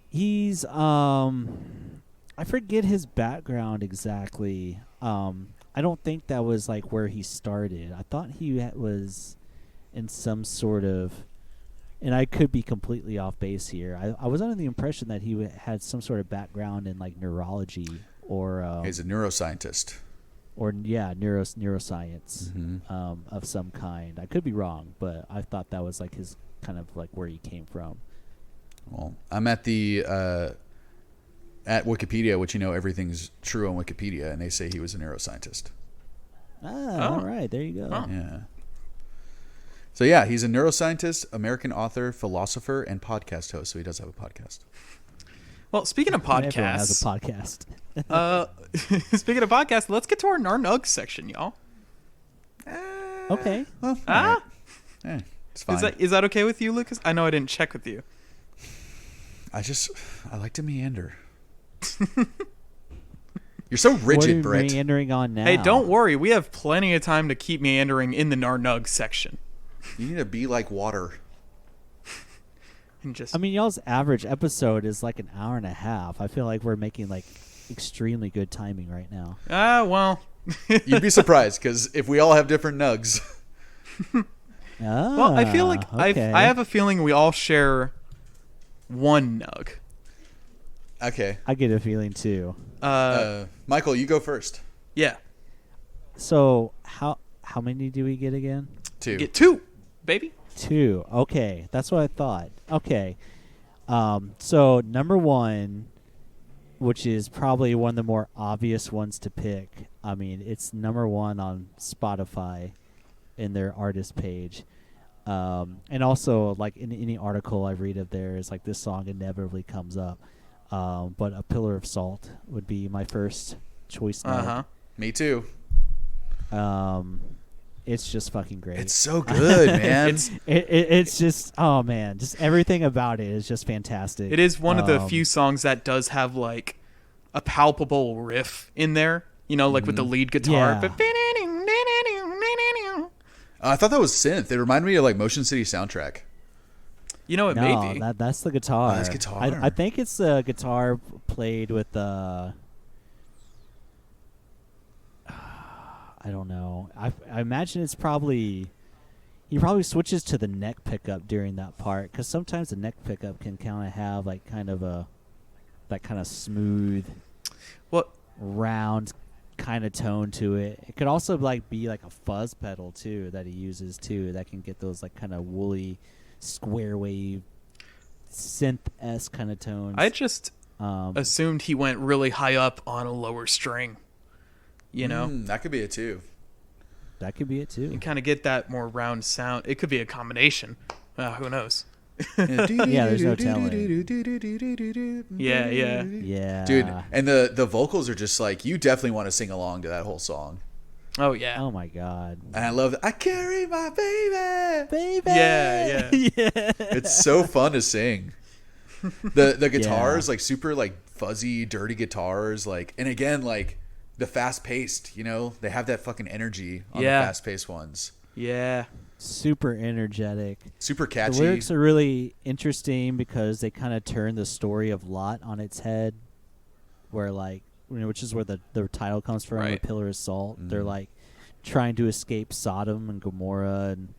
He's I forget his background exactly. I don't think that was where he started. I thought he was in some sort of, and I could be completely off base here. I was under the impression that he had some sort of background in neurology or He's a neuroscientist. or neuroscience Mm-hmm. of some kind. I could be wrong, but I thought that was his kind of where he came from. Well, I'm at the at Wikipedia, which everything's true on Wikipedia, and they say he was a neuroscientist. All right, there you go. Oh. Yeah. So yeah, he's a neuroscientist, American author, philosopher, and podcast host. So he does have a podcast. Well, speaking of Everyone podcasts, has a podcast. speaking of podcasts, let's get to our Narnug section, y'all. Okay. Well, Ah, right. It's fine. is that okay with you, Lucas? I know I didn't check with you. I like to meander. You're so What are rigid, you Brett. meandering on now? Hey, don't worry. We have plenty of time to keep meandering in the Narnug section. You need to be like water. And just I mean, y'all's average episode is an hour and a half. I feel like we're making extremely good timing right now. well. You'd be surprised because if we all have different nugs. Well, I feel like okay. I have a feeling we all share one nug. Okay. I get a feeling too. Michael, you go first. Yeah. So how many do we get again? 2. Get 2, baby. 2. Okay, that's what I thought. Okay. So number 1, which is probably one of the more obvious ones to pick. I mean, it's number 1 on Spotify in their artist page. And also in any article I read of theirs, this song inevitably comes up. But A Pillar of Salt would be my first choice. Me too. It's just fucking great. It's so good, man. It's just, oh man, just everything about it is just fantastic. It is one of the few songs that does have a palpable riff in there, with the lead guitar. Yeah. I thought that was synth. It reminded me of Motion City soundtrack. It may be. That's the guitar. Oh, that's guitar. I think it's the guitar played with the. I don't know. I imagine it's probably. He probably switches to the neck pickup during that part because sometimes the neck pickup can kind of have that kind of smooth, round kind of tone to it. It could also be a fuzz pedal too that he uses too that can get those kind of woolly square wave synth-esque kind of tones. I just assumed he went really high up on a lower string. You know, that could be it too. That could be it too. You kind of get that more round sound. It could be a combination. Who knows? Yeah, there's no telling. Yeah. Yeah, Dude, and the vocals are just like, you definitely want to sing along to that whole song. Oh yeah. Oh my god. And I love that. I carry my baby. Baby. Yeah. Yeah. It's so fun to sing. The guitars, like super like fuzzy, dirty guitars, like, and again, like the fast paced, you know, they have that fucking energy on the fast paced ones. Yeah. Super energetic. Super catchy. The lyrics are really interesting because they kind of turn the story of Lot on its head, where like, you know, which is where the title comes from, Right. The Pillar of Salt. They're like trying to escape Sodom and Gomorrah, and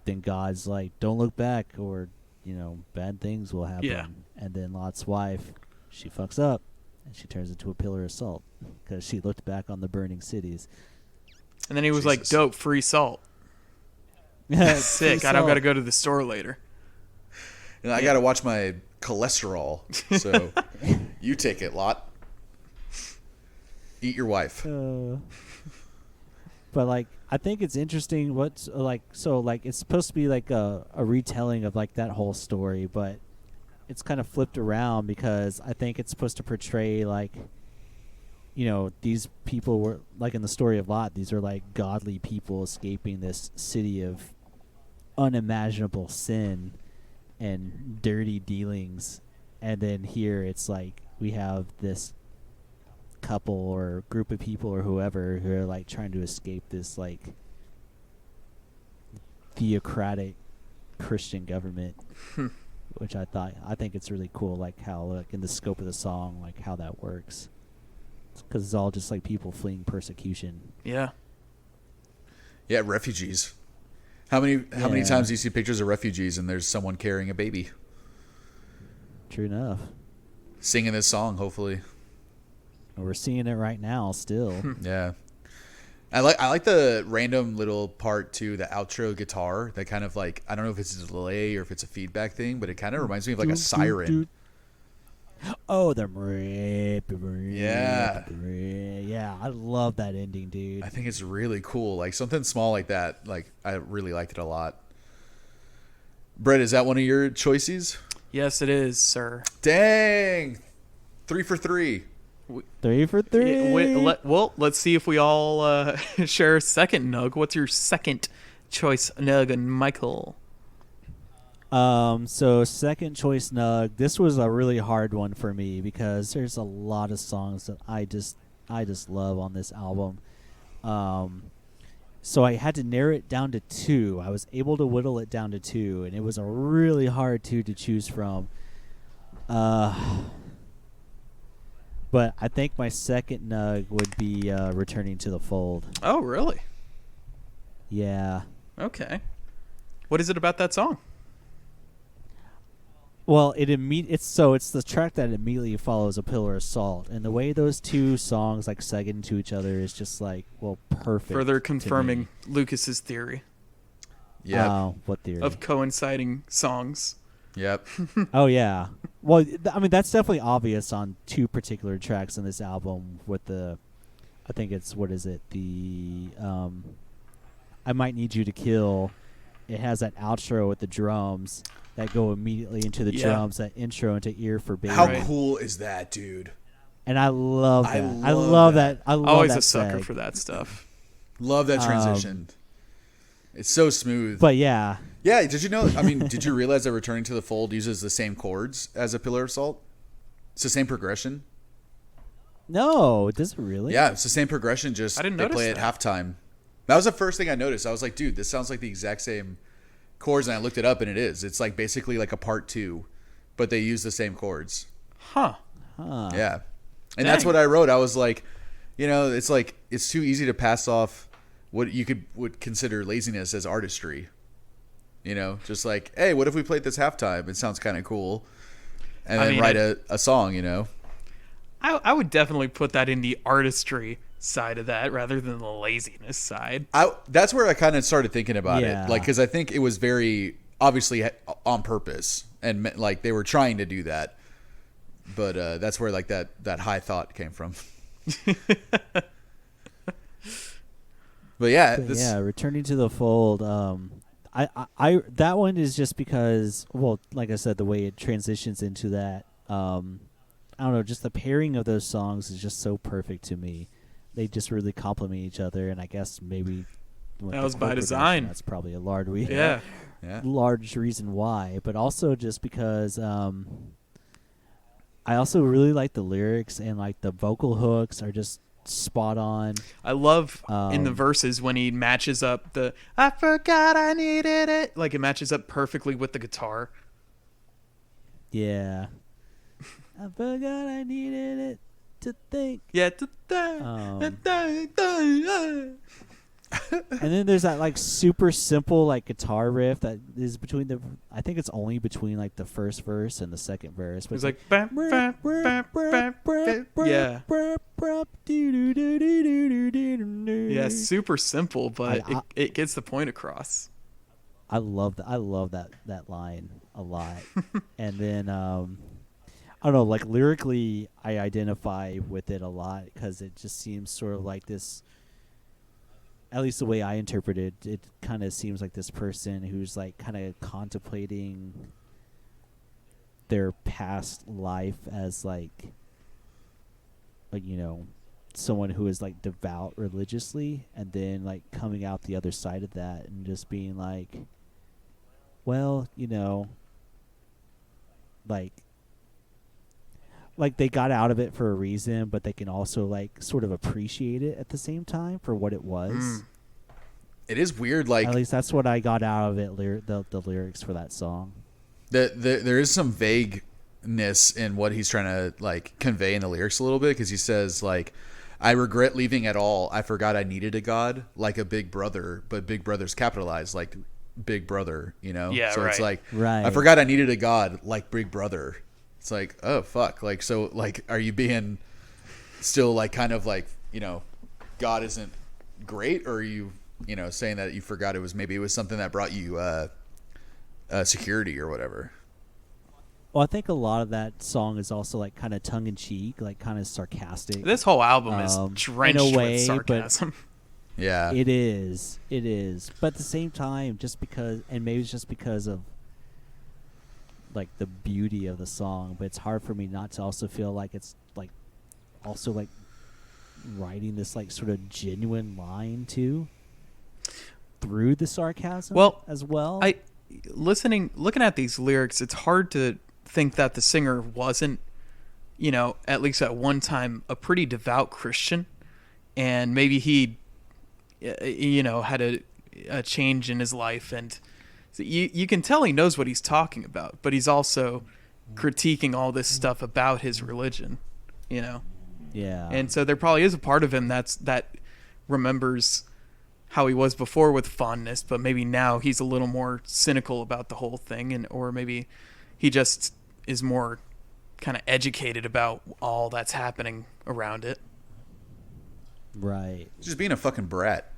then God's like, don't look back, or you know, bad things will happen. Yeah. And then Lot's wife, she fucks up and she turns into a pillar of salt because she looked back on the burning cities. And then he was Jesus. like, "Dope, free salt." Sick. I don't got to go to the store later. And I got to watch my cholesterol. So you take it, Lot. Eat your wife. But like, I think it's interesting what's like, so like it's supposed to be like a retelling of like that whole story, but it's kind of flipped around because I think it's supposed to portray like, you know, these people were like in the story of Lot, these are like godly people escaping this city of unimaginable sin and dirty dealings. And then here it's like we have this couple or group of people or whoever who are like trying to escape this like theocratic Christian government, which I think it's really cool, like how like in the scope of the song, like how that works, because it's all just like people fleeing persecution. Yeah. Yeah, refugees. How many times do you see pictures of refugees and there's someone carrying a baby? True enough. Singing this song, hopefully. We're seeing it right now still. Yeah. I like the random little part too, the outro guitar that kind of like, I don't know if it's a delay or if it's a feedback thing, but it kind of reminds me of like a siren. Oh, Yeah. Yeah, I love that ending, dude. I think it's really cool. Like something small like that, like I really liked it a lot. Brett, is that one of your choices? Yes, it is, sir. Dang. 3 for 3. 3 for 3. Well, let's see if we all share a second nug. What's your second choice nug, and Michael? So second choice nug. This was a really hard one for me because there's a lot of songs that I just love on this album. So I had to narrow it down to 2. I was able to whittle it down to 2, and it was a really hard 2 to choose from. But I think my second nug would be Returning to the Fold. Oh, really? Yeah. Okay. What is it about that song? Well, it's the track that immediately follows A Pillar of Salt, and the way those two songs like seg into each other is just like, well, perfect. Further confirming Lucas's theory Yeah. What theory? of coinciding songs. Yep. Oh yeah. Well, I mean that's definitely obvious on 2 particular tracks in this album. With I think it's the I Might Need You to Kill. It has that outro with the drums that go immediately into the drums. That intro into Ear for Baby. How cool is that, dude? And I love that. I love love that. I love Always that a sucker seg. for that stuff. Love that transition. It's so smooth. But yeah. Yeah, did you know? I mean, did you realize that Returning to the Fold uses the same chords as A Pillar of Salt? It's the same progression. No, does it really? Yeah, it's the same progression. Just I didn't they notice play that. at halftime. That was the first thing I noticed. I was like, dude, this sounds like the exact same chords, and I looked it up, and it is. It's like basically like a part 2, but they use the same chords. Huh. Yeah, and that's Dang. what I wrote. I was like, you know, it's like it's too easy to pass off what you would consider laziness as artistry. You know, just like, hey, what if we played this halftime? It sounds kind of cool, and then write a song. You know, I would definitely put that in the artistry side of that rather than the laziness side. that's where I kind of started thinking about Yeah. it, like because I think it was very obviously on purpose, and like they were trying to do that. But that's where like that high thought came from. But yeah, returning to the fold. I that one is just because, well, like I said, the way it transitions into that. I don't know, just the pairing of those songs is just so perfect to me. They just really complement each other, and I guess maybe that was by design. That's probably a large large reason why, but also just because I also really like the lyrics, and like the vocal hooks are just spot on. I love in the verses when he matches up the "I forgot I needed it," like it matches up perfectly with the guitar. Yeah. I forgot I needed it to think. Yeah. And then there's that like super simple like guitar riff that is between the. I think it's only between like the first verse and the second verse. But it's like yeah. Yeah, super simple, but it gets the point across. I love that. I love that line a lot. And then I don't know, like lyrically, I identify with it a lot because it just seems sort of like this. At least the way I interpret it, it kind of seems like this person who's like kind of contemplating their past life as like someone who is like devout religiously, and then like coming out the other side of that and just being like, well, like they got out of it for a reason, but they can also like sort of appreciate it at the same time for what it was. It is weird, like at least that's what I got out of it. The lyrics for that song. There is some vagueness in what he's trying to like convey in the lyrics a little bit, because he says like, "I regret leaving at all. I forgot I needed a God, like a big brother, but big brother's capitalized, like Big Brother, Yeah, so right. it's like, right. I forgot I needed a God, like Big Brother." It's like, oh fuck, like, so like, are you being still like kind of like, God isn't great, or are you saying that you forgot it was something that brought you security or whatever? Well, I think a lot of that song is also like kind of tongue in cheek, like kind of sarcastic. This whole album is drenched in a way, with sarcasm. Yeah, it is. But at the same time, just because, and maybe it's just because of like the beauty of the song, but it's hard for me not to also feel like it's like also like writing this like sort of genuine line too through the sarcasm as well. Looking at these lyrics, it's hard to think that the singer wasn't, at least at one time, a pretty devout Christian, and maybe he had a change in his life, and so you can tell he knows what he's talking about, but he's also critiquing all this stuff about his religion, Yeah. And so there probably is a part of him that remembers how he was before with fondness, but maybe now he's a little more cynical about the whole thing, or maybe he just is more kind of educated about all that's happening around it. Right. Just being a fucking brat.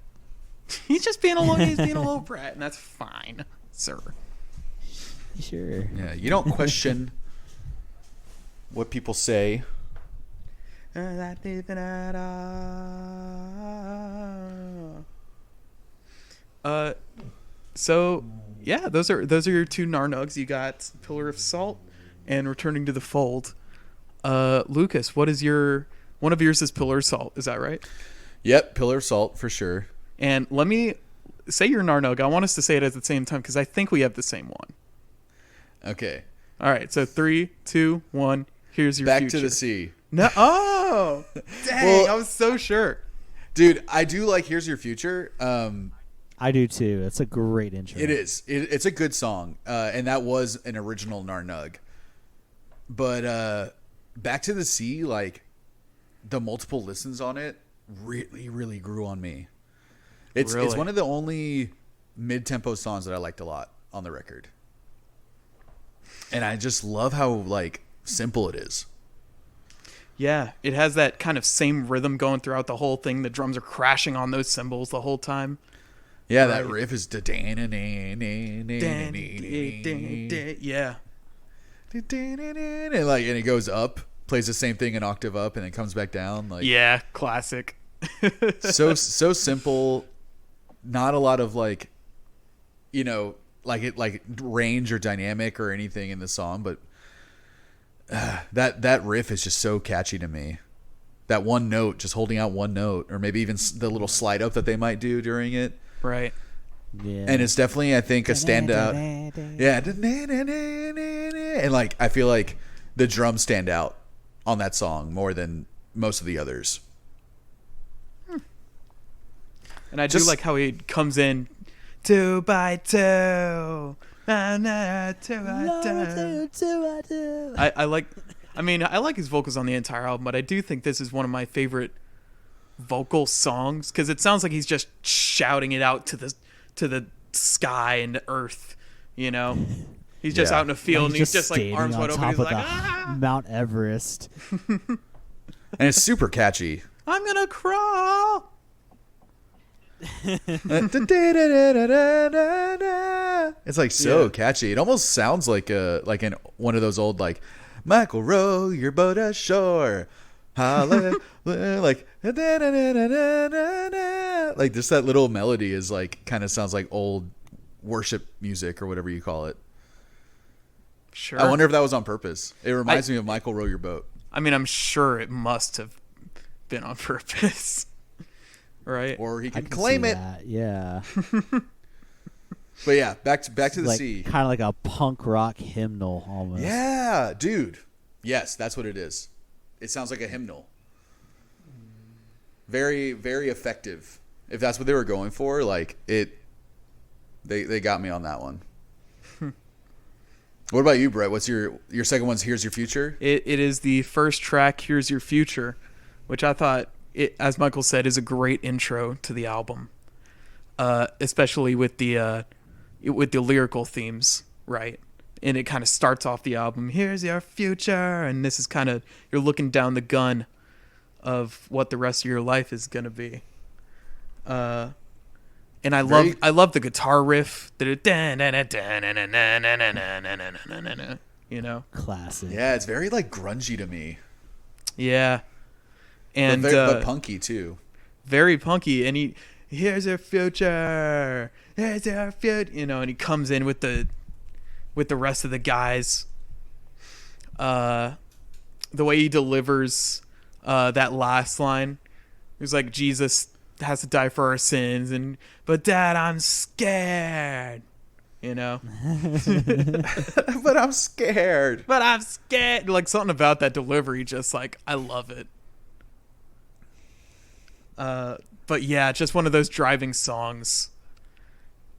He's being a little brat, and that's fine, sir. Sure. Yeah, you don't question what people say. So yeah, those are your two Narnugs. You got Pillar of Salt and Returning to the Fold. Lucas, one of yours is Pillar of Salt, is that right? Yep, Pillar of Salt for sure. And let me say your Narnug. I want us to say it at the same time because I think we have the same one. Okay. All right, so 3, 2, 1. Here's your Back future. to the Sea. No, oh, dang! Well, I was so sure, dude. I do like Here's Your Future. I do too. It's a great intro. It is. It's a good song, and that was an original Narnug. But Back to the Sea, like the multiple listens on it, really, really grew on me. It's one of the only mid-tempo songs that I liked a lot on the record, and I just love how like simple it is. Yeah, it has that kind of same rhythm going throughout the whole thing. The drums are crashing on those cymbals the whole time. Yeah, that Right. riff is Yeah. and like, and it goes up, plays the same thing an octave up, and then comes back down. Like, Yeah, classic. so simple. Not a lot of like, like range or dynamic or anything in the song, but that riff is just so catchy to me. That one note, just holding out one note, or maybe even the little slide up that they might do during it. Right. Yeah. And it's definitely, I think, a standout. Yeah. And like, I feel like the drums stand out on that song more than most of the others. And I do like how he comes in 2 by 2. Na, na, 2 by 2. I like his vocals on the entire album, but I do think this is one of my favorite vocal songs because it sounds like he's just shouting it out to the sky and the earth, He's just out in a field and he's just like arms wide open. He's like, Mount Everest. And it's super catchy. I'm gonna crawl. It's like so catchy. It almost sounds like one of those old like Michael, row your boat ashore. Like just that little melody is like kind of sounds like old worship music or whatever you call it. Sure. I wonder if that was on purpose. It reminds me of Michael, row your boat. I mean, I'm sure it must have been on purpose. Right? Or he I can can claim see it. that, yeah. But yeah, back to the like, sea. Kind of like a punk rock hymnal almost. Yeah, dude. Yes, that's what it is. It sounds like a hymnal. Very, very effective. If that's what they were going for, like they got me on that one. What about you, Brett? What's your second one's Here's Your Future? It is the first track, Here's Your Future, which I thought, as Michael said, is a great intro to the album, especially with the lyrical themes, right? And it kind of starts off the album, here's your future, and this is kind of, you're looking down the gun of what the rest of your life is going to be. And I love the guitar riff. Classic. Yeah, it's very like grungy to me. Yeah. And but punky too. Very punky, and here's your future, here's your future, and he comes in with the rest of the guys. The way he delivers that last line, it was like Jesus has to die for our sins, but Dad, I'm scared, But I'm scared. But I'm scared. Like something about that delivery, just like I love it. But yeah, just one of those driving songs.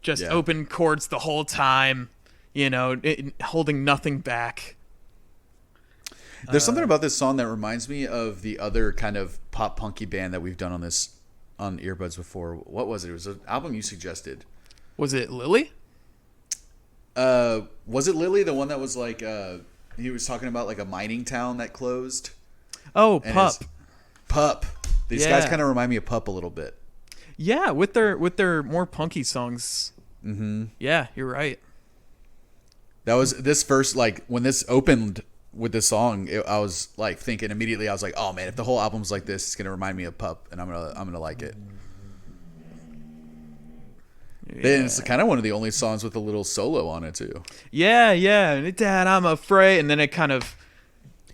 Just open chords the whole time, holding nothing back. There's something about this song that reminds me of the other kind of pop punky band that we've done on Earbuds before. What was it? It was an album you suggested. Was it Lily? Was it Lily? The one that was like he was talking about like a mining town that closed. Oh, And Pup. Pup. These guys kind of remind me of Pup a little bit. Yeah, with their more punky songs. Mm-hmm. Yeah, you're right. That was this first, like when this opened with this song, I was like thinking immediately. I was like, oh man, if the whole album's like this, it's gonna remind me of Pup, and I'm gonna like it. Yeah. Then it's kind of one of the only songs with a little solo on it too. Yeah. Dad, I'm afraid, and then it kind of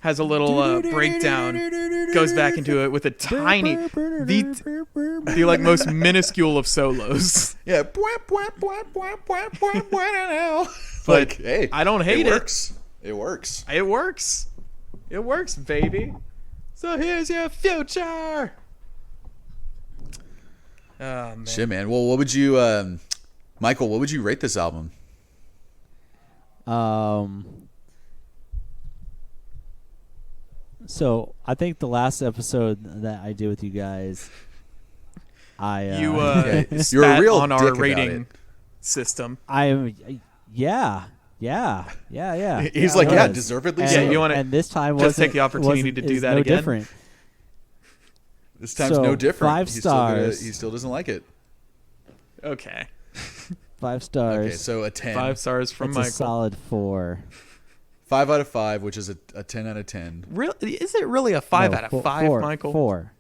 has a little breakdown, goes back into it with a tiny, the like most minuscule of solos. Yeah. But hey, I don't hate it. It works. It works. It works, baby. So here's your future. Oh, man. Shit, man. Well, what would you, Michael? What would you rate this album? So I think the last episode that I did with you guys, you were a spat real on dick our about rating it. system. Yeah. He's like, yeah, deservedly and, so. Yeah, you wanna and this time just take the wasn't- opportunity to do is that no again? Different. This time's So, no different. 5 stars. He still doesn't like it. Okay. 5 stars. Okay, so a 10. 5 stars from It's Michael. a solid 4. 5 out of 5, which is a 10 out of 10. Is it really a 5 No, out of 5, 4, Michael? 4.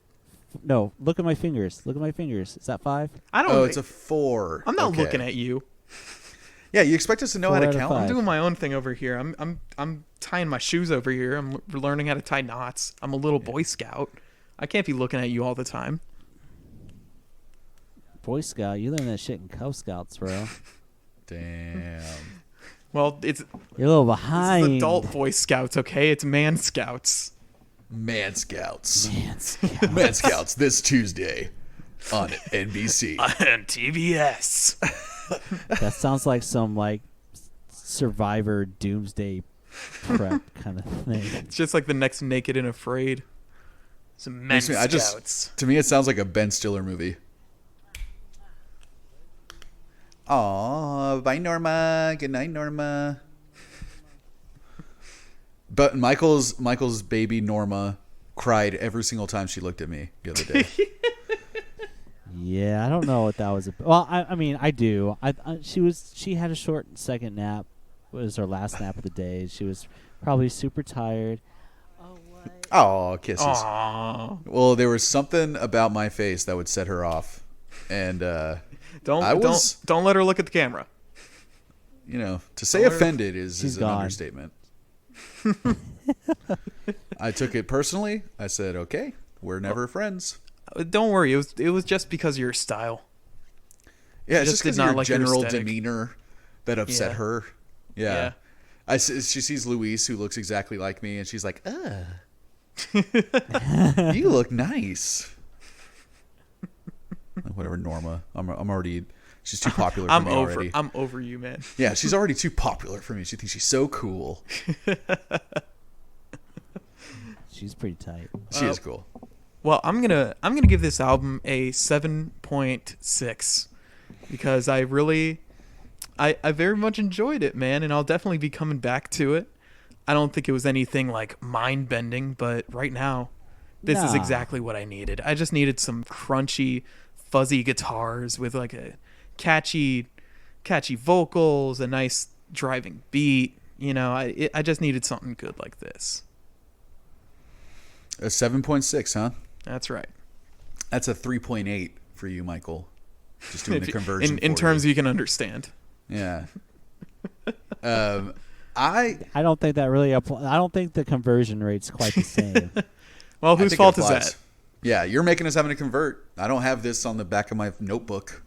No, look at my fingers. Look at my fingers. Is that 5? I don't. Oh, it's a 4. I'm not Okay. looking at you. Yeah, you expect us to know 4 how to out of count? 5. I'm doing my own thing over here. I'm tying my shoes over here. I'm learning how to tie knots. I'm a little Boy Scout. I can't be looking at you all the time. Boy Scout, you learn that shit in Cub Scouts, bro. Damn. Well, it's You're a little this behind. is adult Boy Scouts, okay? It's Man Scouts. Man Scouts. Man Scout. Man Scouts this Tuesday on NBC. On TBS. That sounds like some like Survivor Doomsday prep kind of thing. It's just like the next Naked and Afraid. Some Men Scouts. To me, it sounds like a Ben Stiller movie. Aw, bye Norma. Good night, Norma. But Michael's baby Norma cried every single time she looked at me the other day. Yeah, I don't know what that was about. Well, I mean, I do. She had a short second nap. It was her last nap of the day. She was probably super tired. Oh, what? Oh, kisses. Aww. Well, there was something about my face that would set her off, and Don't let her look at the camera. you know, to say Don't let her- offended is She's an gone. understatement. I took it personally. I said, "Okay, we're never friends." Don't worry. It was just because of your style. Yeah, it's just just did because not your like your general aesthetic. demeanor that upset Yeah. her. Yeah. Yeah. She sees Luis, who looks exactly like me, and she's like, you look nice. Like, whatever, Norma. I'm already. She's too popular for me already. I'm over you, man. Yeah, she's already too popular for me. She thinks she's so cool. She's pretty tight. She is cool. Well, I'm gonna give this album a 7.6 because I very much enjoyed it, man, and I'll definitely be coming back to it. I don't think it was anything like mind bending, but right now, this is Nah. exactly what I needed. I just needed some crunchy, fuzzy guitars with like a catchy vocals, a nice driving beat. You know, I just needed something good like this. A 7.6, huh? That's right. That's a 3.8 for you, Michael. Just doing the conversion. in for terms you. you can understand. Yeah. I don't think that really applies. I don't think the conversion rate's quite the same. Well, I whose think it fault is applies. that? Yeah, you're making us having to convert. I don't have this on the back of my notebook.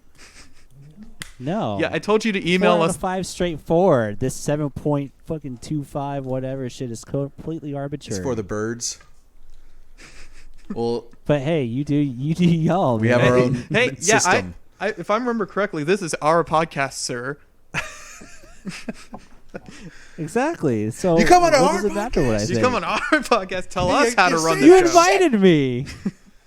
No. Yeah, I told you to 4 email out us. of 5 straightforward. This 7.25 whatever shit is completely arbitrary. It's for the birds. Well, But hey, you do y'all. we man. have our own Hey, yeah, system. if I remember correctly, this is our podcast, sir. Exactly. So You come on what our does it matter what I podcast. You say? come on our podcast, tell Yeah, us how to you run say the You show. invited me.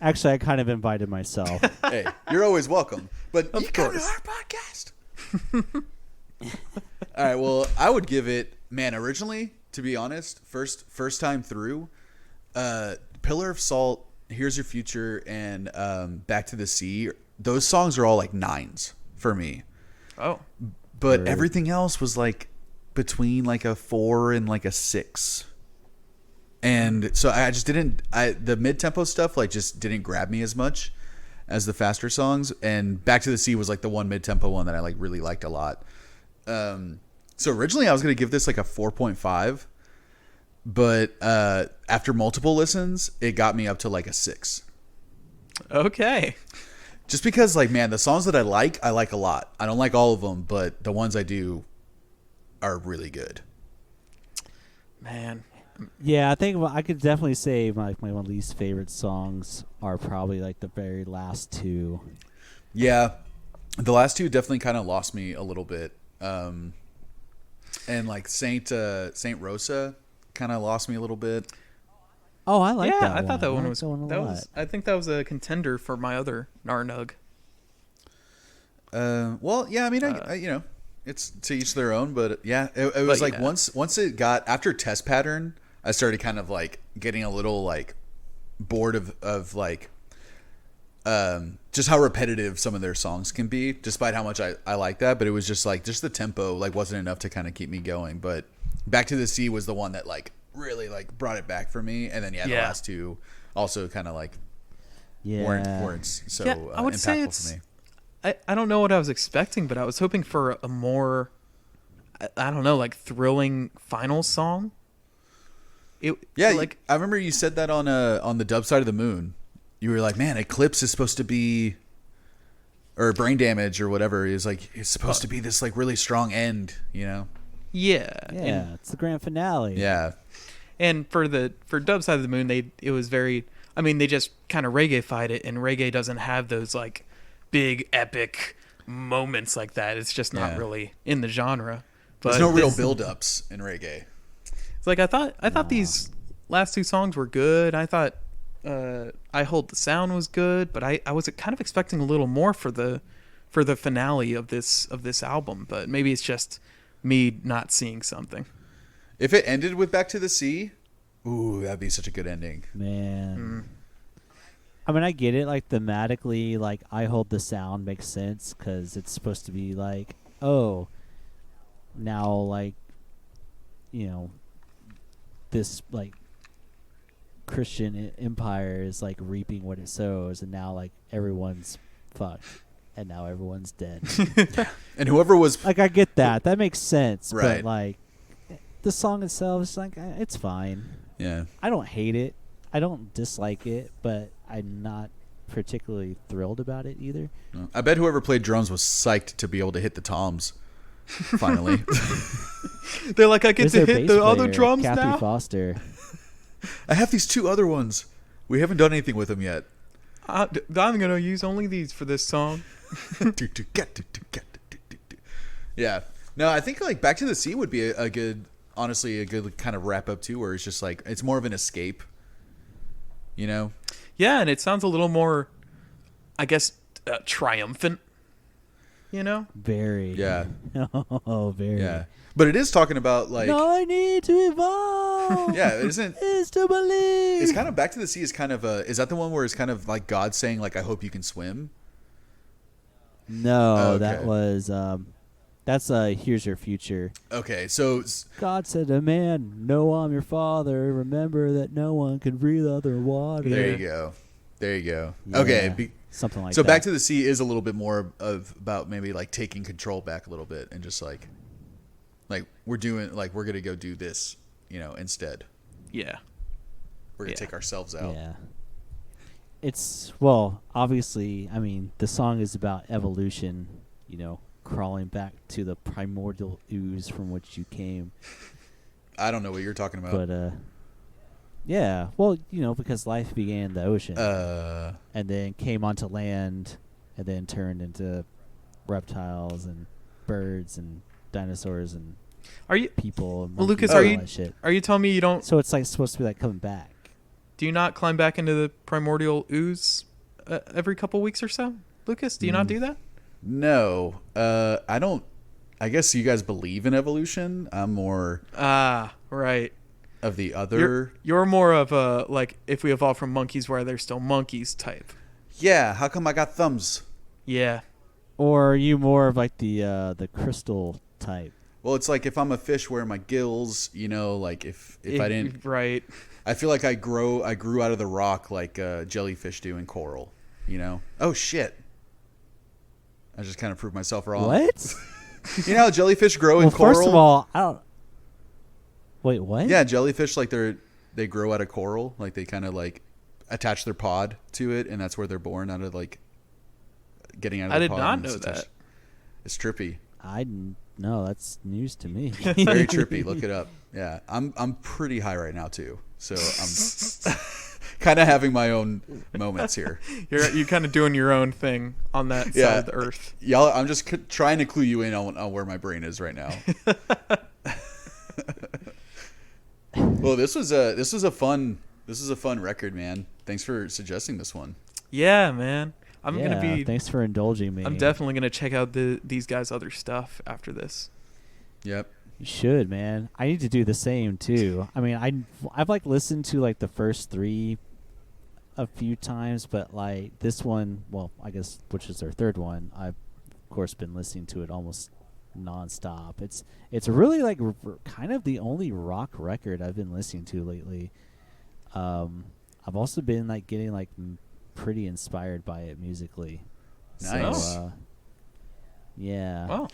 Actually, I kind of invited myself. Hey, you're always welcome. But Of you come to course. our podcast. All right. Well, I would give it, man. Originally, to be honest, first time through, Pillar of Salt, Here's Your Future, and Back to the Sea. Those songs are all like 9s for me. Oh, But Word. everything else was like between like a 4 and like a 6. And so I just didn't. The mid tempo stuff like just didn't grab me as much as the faster songs. And Back to the Sea was like the one mid tempo one that I like really liked a lot. So originally I was gonna give this like a 4.5, but after multiple listens, it got me up to like a 6. okay. Just because, like, man, the songs that I like a lot. I don't like all of them, but the ones I do are really good. Man, Yeah, I think I could definitely say my least favorite songs are probably like the very last 2. Yeah, the last 2 definitely kind of lost me a little bit. And like Saint Rosa kind of lost me a little bit. Oh, I like yeah, that I one. thought that one like was that one a that lot. was. I think that was a contender for my other Narnug. Well, yeah, I mean, I you know, it's to each their own, but yeah, it was like yeah. once it got after Test Pattern, I started kind of like getting a little like bored of like just how repetitive some of their songs can be, despite how much I like that. But it was just like, just the tempo like wasn't enough to kind of keep me going. But Back to the Sea was the one that like really like brought it back for me. And then the last two also kind of like weren't so I would say impactful for me. I don't know what I was expecting, but I was hoping for a more, I don't know, like thrilling final song. Like I remember you said that on the Dub Side of the Moon. You were like, man, Eclipse is supposed to be, or Brain Damage or whatever is like, it's supposed to be this like really strong end, you know? Yeah, it's the grand finale. Yeah. And for Dub Side of the Moon, it was very, I mean, they just kind of reggae-fied it, and reggae doesn't have those like big epic moments like that. It's just not really in the genre. But there's no real build-ups in reggae. It's like I thought these last two songs were good. I thought I Hold the Sound was good, but I was kind of expecting a little more for the finale of this album, but maybe it's just me not seeing something. If it ended with Back to the Sea, ooh, that'd be such a good ending. Man. I mean, I get it. Like, thematically, like, I Hold the Sound makes sense because it's supposed to be like, oh, now, like, you know, this, like, Christian empire is, like, reaping what it sows, and now, like, everyone's fucked, and now everyone's dead. And whoever was... Like, I get that. That makes sense. Right. But, like, the song itself is, like, it's fine. Yeah. I don't hate it. I don't dislike it, but I'm not particularly thrilled about it either. No. I bet whoever played drums was psyched to be able to hit the toms. Finally. They're like, I get There's to their hit bass the other player, drums Kathy now. Foster. I have these two other ones. We haven't done anything with them yet. I'm gonna use only these for this song. Yeah. No, I think like Back to the Sea would be a good, honestly, a good kind of wrap up too, where it's just like, it's more of an escape, you know? Yeah, and it sounds a little more, I guess, triumphant. You know? Very. Yeah. Oh, very. Yeah. But it is talking about like... No, I need to evolve. Yeah, it isn't... Is to believe. It's kind of... Back to the Sea is kind of a... Is that the one where it's kind of like God saying like, I hope you can swim? No, Okay. that was... that's Here's Your Future. Okay, so... God said to man, know I'm your father. Remember that no one can breathe other water. There you go. There you go. Yeah, Okay. something like So that. Back to the Sea is a little bit more of about maybe like taking control back a little bit and just like we're gonna go do this, you know, instead. Yeah. We're gonna take ourselves out. Yeah. It's, well, obviously, I mean, the song is about evolution, you know, crawling back to the primordial ooze from which you came. I don't know what you're talking about. But, yeah, well, you know, because life began in the ocean. And then came onto land and then turned into reptiles and birds and dinosaurs and Are you people. And Well, monkeys Lucas, and are all you that shit. are you telling me you don't So it's like supposed to be like coming back. do you not climb back into the primordial ooze every couple weeks or so? Lucas, do you not do that? No, I don't. I guess you guys believe in evolution. I'm more Ah, right. of the other. You're more of a like if we evolve from monkeys where they're still monkeys type. Yeah, how come I got thumbs? Yeah. Or are you more of like the crystal type? Well, it's like if I'm a fish, where are my gills? You know, like if I didn't, right. I feel like I grew out of the rock like jellyfish do in coral. You know? Oh shit! I just kind of proved myself wrong. What? You know how jellyfish grow in Well, coral? first of all, I don't. Wait, what? Yeah, jellyfish like they grow out of coral, like they kind of like attach their pod to it, and that's where they're born out of like getting out of I the did pod. not and know it's that. attached. It's trippy. No, that's news to me. Very trippy. Look it up. Yeah, I'm pretty high right now too, so I'm kind of having my own moments here. You're kind of doing your own thing on that side of the earth. Y'all, I'm just trying to clue you in on where my brain is right now. Well, this was a fun record, man. Thanks for suggesting this one. Yeah, man. I'm gonna be. Thanks for indulging me. I'm definitely gonna check out these guys' other stuff after this. Yep. You should, man. I need to do the same too. I mean, I've like listened to like the first 3 a few times, but like this one, well, I guess which is their third one, I've of course been listening to it almost nonstop. It's really like kind of the only rock record I've been listening to lately. I've also been like getting like pretty inspired by it musically. Nice. So, yeah. Wow.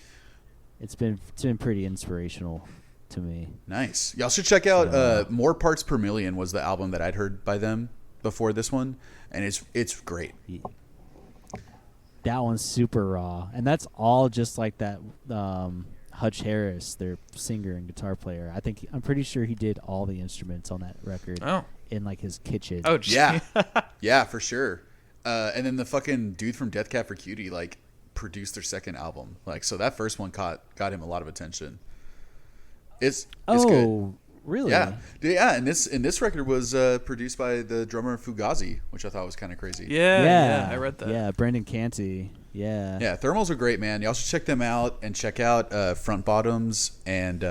It's been pretty inspirational to me. Nice. Y'all should check out More Parts Per Million was the album that I'd heard by them before this one, and it's great. Yeah. That one's super raw, and that's all just like that. Hutch Harris, their singer and guitar player, I'm pretty sure he did all the instruments on that record. Oh. In like his kitchen. Oh, gee. Yeah, yeah, for sure. And then the fucking dude from Death Cab for Cutie like produced their second album. Like, so that first one got him a lot of attention. It's good. Really? Yeah, yeah. And this record was produced by the drummer Fugazi, which I thought was kind of crazy. Yeah, I read that. Yeah, Brendan Canty. Yeah. Yeah, Thermals are great, man. Y'all should check them out and check out Front Bottoms and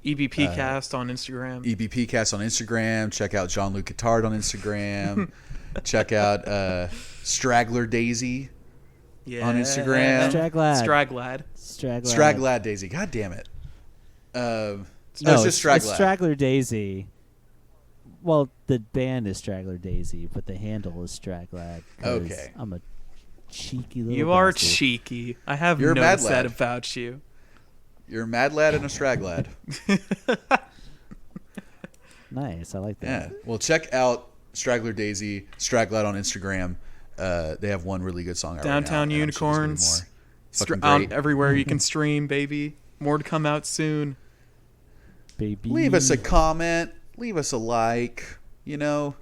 EBP Cast on Instagram. EBP Cast on Instagram. Check out Jean-Luc Guitard on Instagram. Check out Straggler Daisy on Instagram. Straglad. Straglad Daisy. God damn it. No, it's just Straglad. It's Straggler Daisy. Well, the band is Straggler Daisy, but the handle is Straglad. Okay. I'm a cheeky little You are bastard. cheeky. I have You're a mad noticed that lad. about you. You're a mad lad and a Straglad. Nice. I like that. Yeah. Well, check out Straggler Daisy, Straglad on Instagram. They have one really good song out Downtown right now, and I'm sure there's gonna be Unicorns. more. Fucking Out great. everywhere you can stream, baby. More to come out soon. Baby. Leave us a comment. Leave us a like. You know,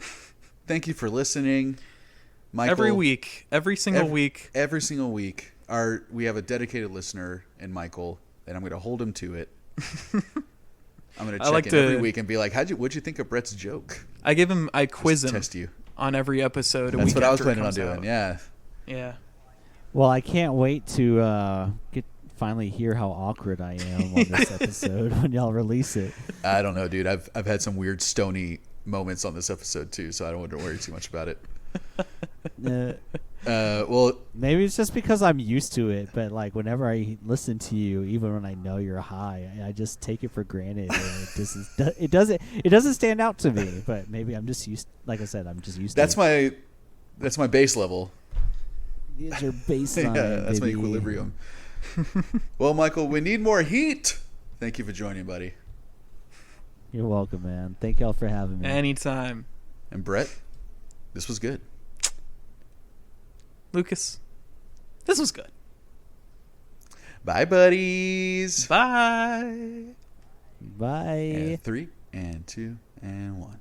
thank you for listening. Michael, Every week. Every single week. Every single week. We have a dedicated listener in Michael, and I'm going to hold him to it. I'm going to check in every week and be like, what'd you think of Brett's joke? I quiz him Test you. on every episode. That's what I was planning on doing. Yeah. Yeah. Well, I can't wait to finally hear how awkward I am on this episode when y'all release it. I don't know, dude. I've had some weird stony moments on this episode too, so I don't want to worry too much about it. Well, maybe it's just because I'm used to it, but like whenever I listen to you, even when I know you're high, I just take it for granted. And it doesn't stand out to me. But maybe I'm just used. Like I said, I'm just used. That's to it. that's my base level. It's your baseline. Yeah, that's baby. my equilibrium. Well, Michael, we need more heat. Thank you for joining, buddy. You're welcome, man. Thank y'all for having me. Anytime. And Brett, this was good. Lucas, this was good. Bye, buddies. Bye. Bye. And 3 and 2 and 1.